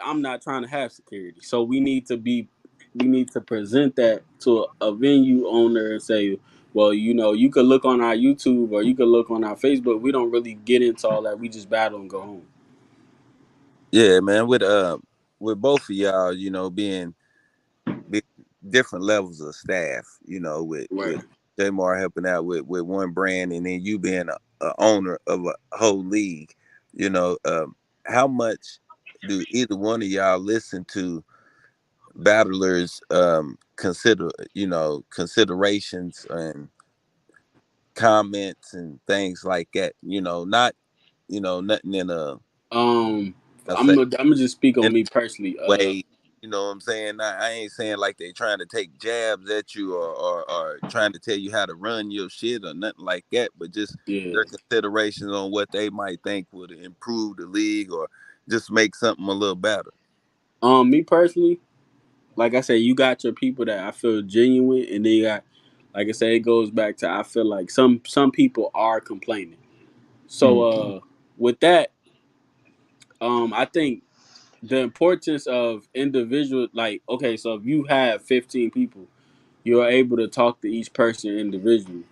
I'm not trying to have security. So we need to present that to a venue owner and say, well, you could look on our YouTube or you could look on our Facebook. We don't really get into all that. We just battle and go home. yeah, man. With both of y'all, being different levels of staff, with Right. Jamar helping out with one brand, and then you being a owner of a whole league, you know, um, how much do either one of y'all listen to battlers considerations and comments and things like that, not nothing in a I'm say gonna just speak in on me personally. a way, what I'm saying. I ain't saying like they trying to take jabs at you or trying to tell you how to run your shit or nothing like that, but just Yeah. their considerations on what they might think would improve the league or just make something a little better. Me personally, like I said, you got your people that I feel genuine, and then you got, like I said, it goes back to I feel like some people are complaining. So Mhm. with that, I think the importance of individual, like okay, so if you have 15 people, you're able to talk to each person individually.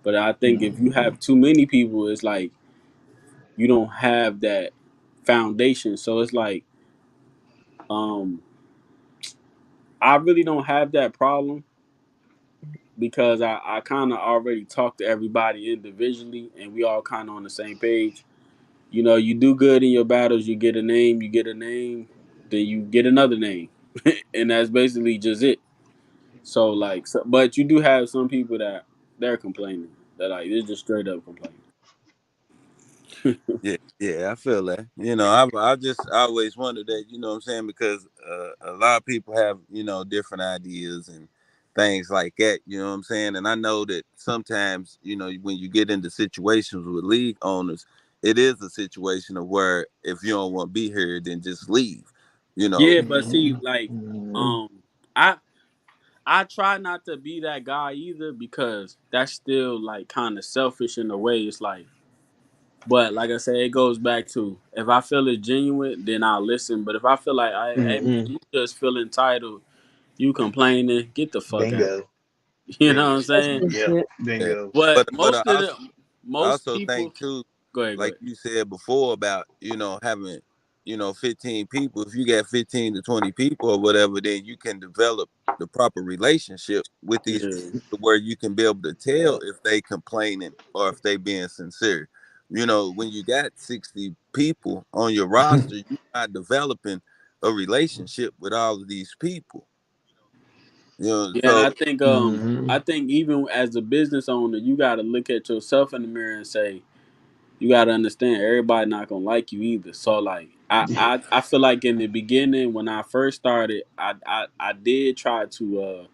But I think if you have too many people, it's like you don't have that foundation. So it's like um, I really don't have that problem because I kind of already talked to everybody individually and we all kind of on the same page. You do good in your battles, you get a name, then you get another name. And that's basically just it. So like, but you do have some people that they're complaining. That like they're just straight up complaining. Yeah, yeah, I feel that. I just always wondered that, what I'm saying, because a lot of people have, different ideas and things like that, what I'm saying? And I know that sometimes, when you get into situations with league owners, it is a situation of where if you don't want to be here, then just leave, you know. Yeah, but see, like, um, I I try not to be that guy either because that's still like kind of selfish in a way. It's like But like I said, it goes back to if I feel it's genuine, then I'll listen. But if I feel like, hey man, Hmm. you just feel entitled, you complaining, get the fuck out. Bingo. You know Yeah. what I'm That's saying? just Yeah. it. Yeah. Bingo. But But most of the I most also people, think too, go ahead, go like ahead. you said before about, having, 15 people. If you got 15 to 20 people or whatever, then you can develop the proper relationship with these Yeah, people to where you can be able to tell if they complaining or if they being sincere. When you got 60 people on your roster, you're not developing a relationship with all of these people. yeah, and So Hmm. I think even as a business owner, you got to look at yourself in the mirror and say, you got to understand everybody not gonna like you either. So like I feel like in the beginning when I first started, I did try to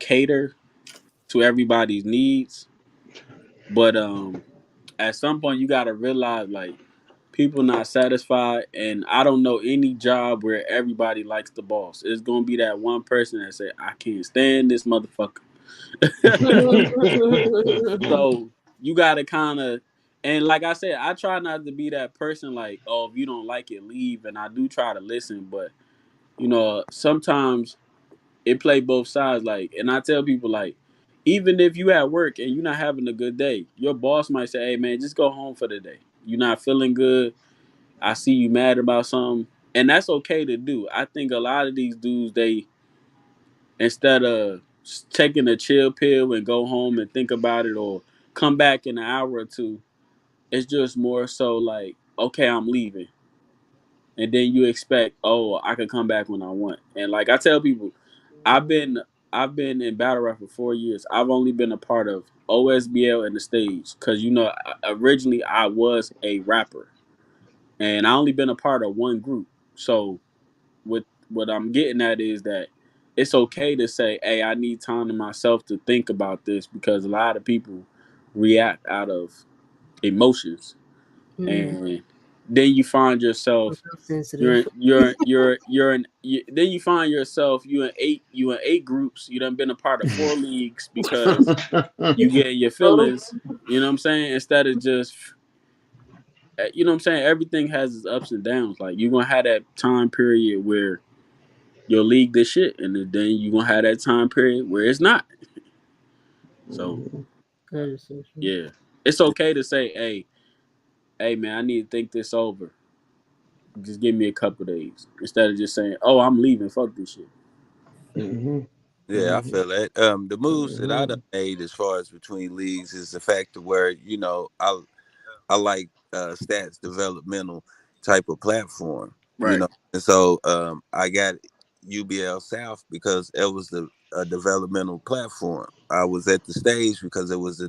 cater to everybody's needs, but at some point you got to realize like people not satisfied, and I don't know any job where everybody likes the boss. It's gonna be that one person that say I can't stand this motherfucker. So you gotta kind of, and like I said, I try not to be that person like, oh, if you don't like it, leave. And I do try to listen, but sometimes it play both sides. Like, and I tell people like, even if you at work and you're not having a good day, your boss might say, hey man, just go home for the day. You're not feeling good. I see you mad about something, and that's okay to do. I think a lot of these dudes, they instead of taking a chill pill and go home and think about it, or come back in an hour or two, it's just more so like, okay, I'm leaving, and then you expect, oh, I can come back when I want. And like I tell people, I've been I've been in battle rap for 4 years. I've only been a part of OSBL and the stage because originally I was a rapper, and I only been a part of one group. So what I'm getting at is that it's okay to say, hey, I need time to myself to think about this because a lot of people react out of emotions, Mm, and then you find I'm yourself so sensitive. then you find yourself you in eight groups. You done been a part of four leagues because you get your Total. feelings. You know what I'm saying? Instead of just you know what I'm saying. Everything has its ups and downs. Like you're gonna have that time period where your league this shit, and then you gonna have that time period where it's not. So That is so true. yeah, it's okay to say, hey man, I need to think this over. Just give me a couple days instead of just saying, oh, I'm leaving. Fuck this shit. Hmm. yeah, I feel that. The moves that I done Hmm. made as far as between leagues is the fact of where I like stats developmental type of platform, Right. and so I got UBL South because it was a developmental platform. I was at the stage because it was a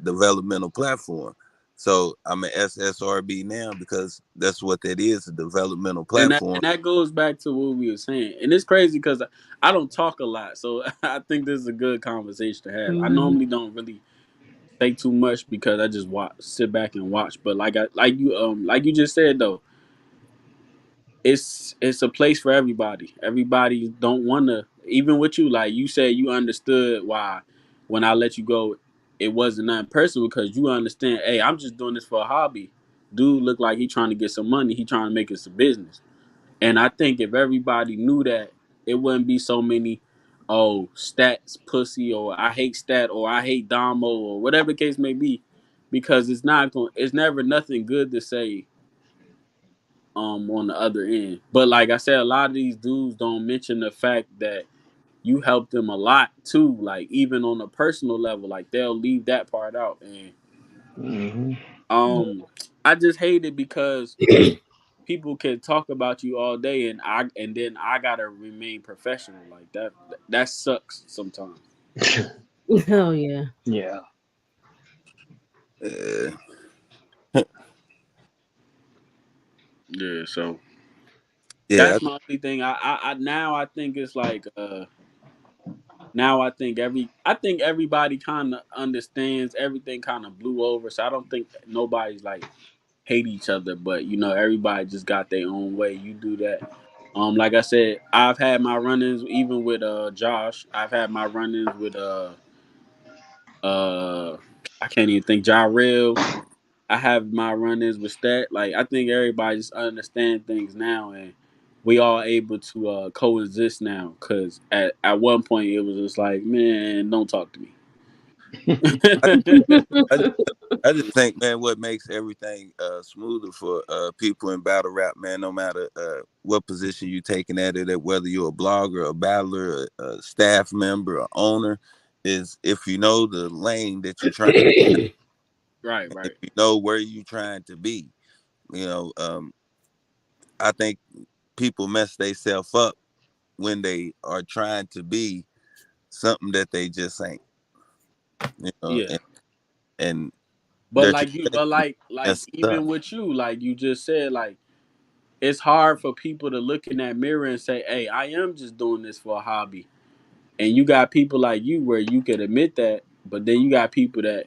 developmental platform. So I'm an SSRB now because that's what that is, a developmental And that platform. and that goes back to what we were saying. And it's crazy because I don't talk a lot, so I think this is a good conversation to have. I Mhm. normally don't really say too much because I just sit back and watch. But like you just said though, it's a place for everybody. Everybody don't want to, even with you. Like you said, you understood why when I let you go, it wasn't nothing personal because you understand. Hey, I'm just doing this for a hobby. Dude, look like he trying to get some money. He trying to make it some business. And I think if everybody knew that, it wouldn't be so many. Oh, stats pussy, or I hate stat, or I hate Damo, or whatever the case may be, because it's not going. It's never nothing good to say on the other end. But like I said, a lot of these dudes don't mention the fact that you helped them a lot too. Like even on a personal level, like they'll leave that part out. And Hmm. um, I just hate it because people can talk about you all day, and then I gotta remain professional. Like that. That sucks sometimes. Oh yeah. Yeah. Uh, Yeah. So yeah, that's my only thing. I now I think it's like now I think everybody kind of understands everything kind of blew over, so I don't think nobody's like hate each other, but everybody just got their own way. You do that. Like I said, I've had my run-ins even with Josh. I've had my run-ins with uh I can't even think Jarrell. I have my run-ins with that. Like I think everybody just understand things now, and we all able to coexist now. Cause at one point it was just like, man, don't talk to me. I, I I just think, man, what makes everything smoother for people in battle rap, man, no matter what position you taking at it, that whether you're a blogger, a battler, a staff member, a owner, is if you know the lane that you're trying, Right, if right. you know where you're trying to be, you know, I think people mess themselves up when they are trying to be something that they just ain't, Yeah. and But their like you, trajectory but like messes up. even with you, like you just said, like it's hard for people to look in that mirror and say, "Hey, I am just doing this for a hobby." And you got people like you where you could admit that, but then you got people that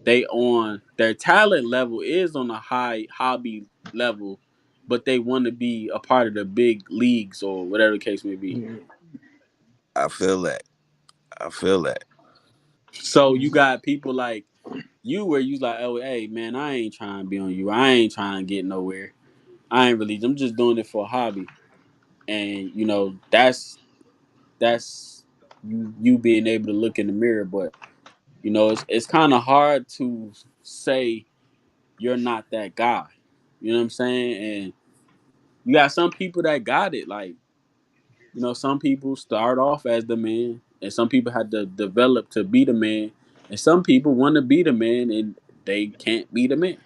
they on their talent level is on a high hobby level, but they want to be a part of the big leagues or whatever the case may be. I feel that. I feel that. So you got people like you where you like, oh hey man, I ain't trying to be on you. I ain't trying to get nowhere. I ain't really. I'm just doing it for a hobby, and that's you being able to look in the mirror. But it's kind of hard to say you're not that guy. You know what I'm saying? And you got some people that got it. Like some people start off as the man, and some people had to develop to be the man, and some people want to be the man and they can't be the man.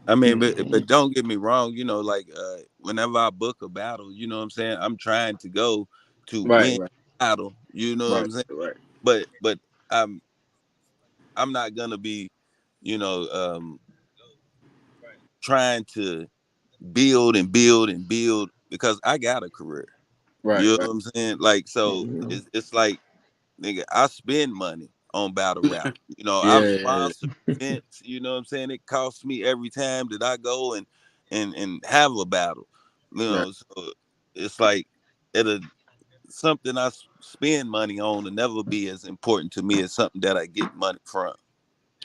I mean, but don't get me wrong, like whenever I book a battle, you know what I'm saying? I'm trying to go to Right, win right, the battle, you know what right, I'm saying? right, But I'm I'm not gonna be, you know, trying to build and build and build because I got a career. right, You know right. what I'm saying? Like so it's like nigga, I spend money on battle rap. Yeah, I've yeah, sponsored events, you know what I'm saying? It costs me every time that I go and have a battle. yeah. So it's like it'll something spend money on will never be as important to me as something that I get money from.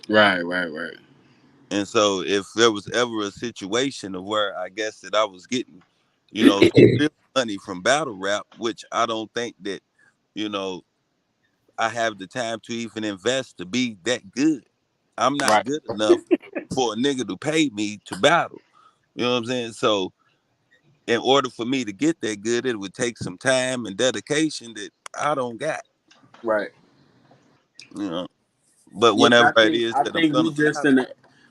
Right, right, right, And so if there was ever a situation of where I guess that I was getting, some real money from battle rap, which I don't think that, you know, I have the time to even invest to be that good. I'm not right, good enough for a nigga to pay me to battle. You know what I'm saying? So in order for me to get that good, it would take some time and dedication that I don't got. right. You know. But Yeah, whenever I it think is I that I'm think gonna battle,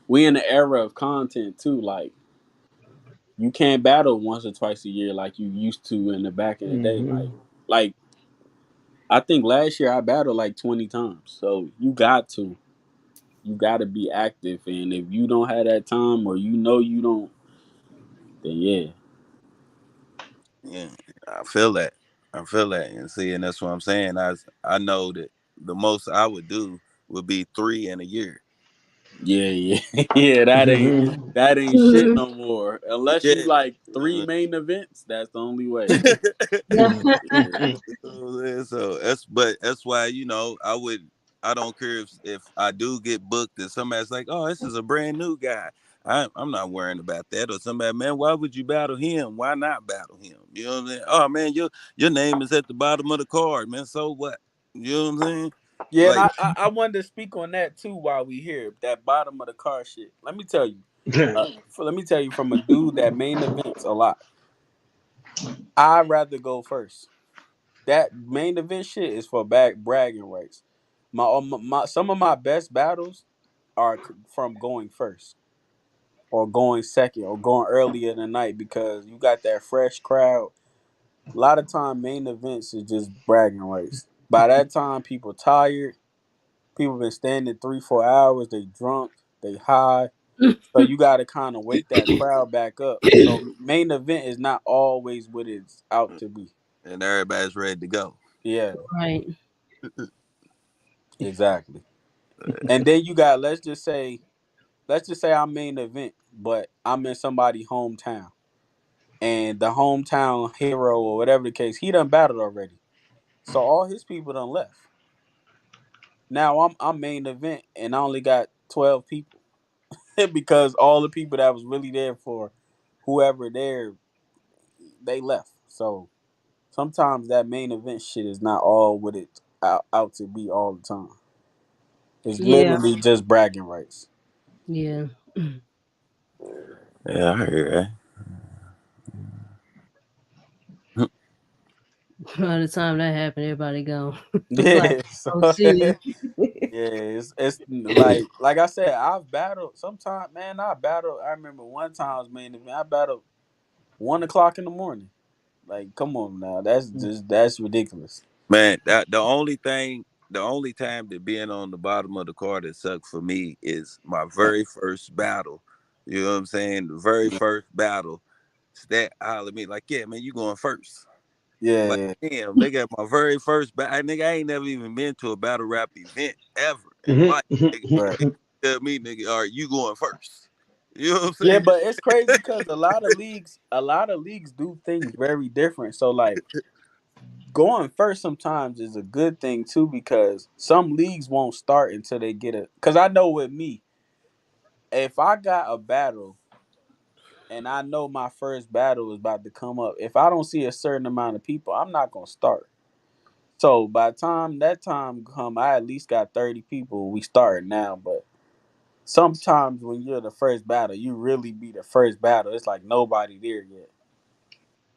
we in the era of content too. Like you can't battle once or twice a year like you used to in the back in the day. Like I think last year I battled like 20 times. So you got to be active, and if you don't have that time or you don't, then yeah, yeah, I feel that. I feel that, and see, and that's what I'm saying. I know that the most I would do would be 3 in a year. yeah, yeah, yeah. That ain't shit no more. Unless Yeah. you like three main events, that's the only way. Yeah, So that's why I don't care if I do get booked and somebody's like, oh, this is a brand new guy. I'm not worrying about that. Or somebody, man, why would you battle him? Why not battle him? You know what I'm saying? Oh man, your name is at the bottom of the card, man. So what? You know what I'm saying? yeah, and Like, I wanted to speak on that too while we here. That bottom of the car shit. Let me tell you. Let me tell you from a dude that main events a lot. I'd rather go first. That main event shit is for bragging rights. Some of my best battles are from going first or going second or going earlier in the night because you got that fresh crowd. A lot of time main events is just bragging rights. By that time, people tired. People been standing 3 4 hours. They drunk. They high. So you got to kind of wake that crowd back up. So main event is not always what it's out to be. and everybody's ready to go. Yeah, Right. exactly. And then you got let's just say I'm main event, but I'm in somebody's hometown, and the hometown hero or whatever the case, he done battled already. So all his people done left. Now I'm main event, and I only got 12 people. because all the people that was really there for whoever there, they left. So sometimes that main event shit is not all what it's out to be all the time. It's Yeah, literally just bragging rights. yeah. Yeah, I hear that. By the time that happened, everybody gone. Like, Yeah, so oh, see yeah, it's like I said, I've battled sometimes, man. I battled. I remember one time I was main event. I battled 1 o'clock in the morning. Like, come on now, that's ridiculous. Man, that the only time that being on the bottom of the card that sucked for me is my very first battle. You know what I'm saying? The very first battle. Stat holler at me like, yeah, man, you going first. Like, Yeah, damn, they got my very first battle. Nigga, I ain't never even been to a battle rap event ever in Mhm, life. mhm, Nigga, right. mhm. tell me, nigga, all right, you going first. You know what I'm Yeah, saying? but it's crazy because a lot of leagues do things very different. So like going first sometimes is a good thing too because some leagues won't start until they get a. Because I know with me, if I got a battle and I know my first battle is about to come up, if I don't see a certain amount of people, I'm not gonna start. So by the time that time come, I at least got 30 people. We start now, but sometimes when you're the first battle, you really be the first battle. It's like nobody there yet.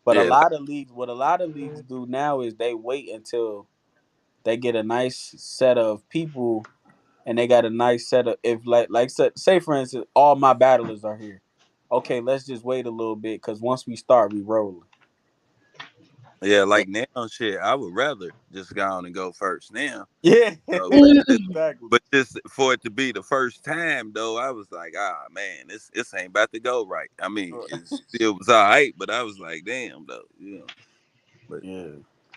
But a Yeah, lot of leagues, what a lot of leagues do now is they wait until they get a nice set of people, and they got a nice set of if like say for instance, all my battlers are here. Okay, let's just wait a little bit because once we start, we rolling. yeah, So, like now, shit, I would rather just go on and go first now. yeah, But exactly. just for it to be the first time though, I was like, ah man, this ain't about to go right. I mean, it still was all right, but I was like, damn though, you know. But Yeah,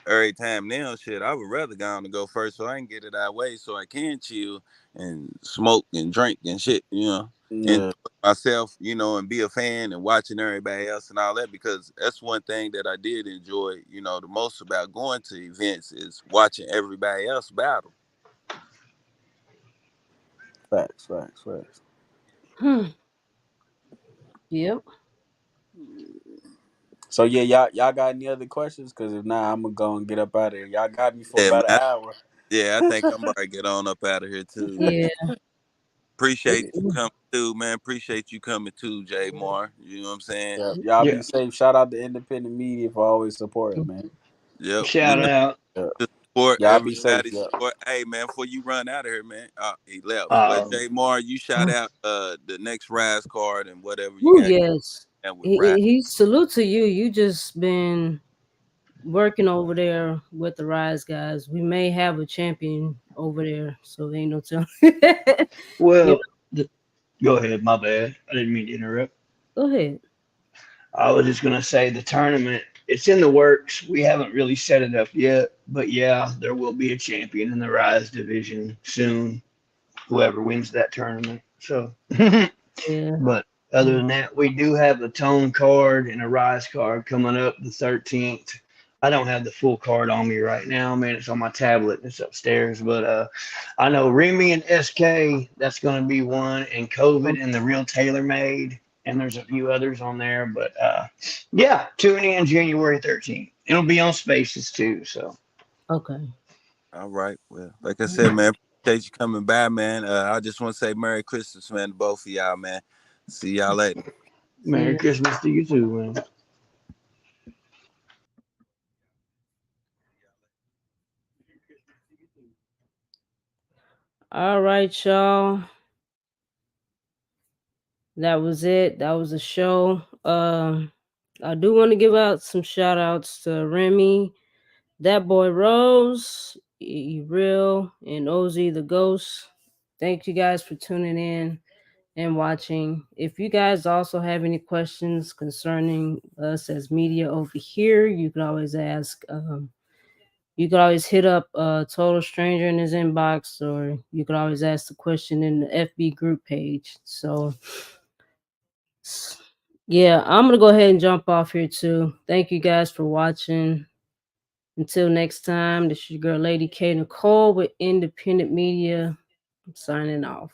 every time now, shit, I would rather go on and go first so I can get it out of the way so I can chill and smoke and drink and shit, you know. Enjoy yeah, myself, you know, and be a fan and watching everybody else and all that because that's one thing that I did enjoy, you know, the most about going to events is watching everybody else battle. facts, facts, facts. Yep. So yeah, y'all got any other questions? Because if not, I'm gonna go and get up out of here. Y'all got me for Yeah, about an man. hour. Yeah, I think I'm about to get on up out of here too, man. Yeah. Appreciate We- you coming too, man. Appreciate you coming too, Jay Moore. You know what I'm saying? Yep. Y'all be Yeah. safe. Shout out to independent media for always supporting, man. Yep. You Shout know, out. Yep. to support Y'all be safe. everybody. Yep. Support. Hey man, before you run out of here, man. He left. Well, Um, Jay Moore, you shout out the next Rise card and whatever you Woo, got yes. and with Rise. He salute to you. You just been working over there with the Rise guys. We may have a champion over there, so ain't no telling. You well, know, go ahead. My bad. I didn't mean to interrupt. go ahead. I was just gonna say the tournament. It's in the works. We haven't really set it up yet, but yeah, there will be a champion in the Rise division soon. Whoever wins that tournament. So, Yeah. but other than that, we do have a Tone card and a Rise card coming up the 13th. I don't have the full card on me right now, man. It's on my tablet. It's upstairs, but I know Remy and SK. That's going to be one, and COVID and the Real Tailor Made, and there's a few others on there. But yeah, tune in January 13th. It'll be on Spaces too. So Okay. All right. Well, like I said, man, appreciate you coming by, man. I just want to say Merry Christmas, man, to both of y'all, man. See y'all later. See Merry ya. Christmas to you too, man. All right, y'all. That was it. That was the show. I do want to give out some shout outs to Remy, that boy Rose, Real, and Ozzy the Ghost. Thank you guys for tuning in and watching. If you guys also have any questions concerning us as media over here, you can always ask. You could always hit up Total Stranger in his inbox, or you could always ask the question in the FB group page. So, yeah, I'm gonna go ahead and jump off here too. Thank you guys for watching. Until next time, this is your girl, Lady K Nicole with Independent Media. I'm signing off.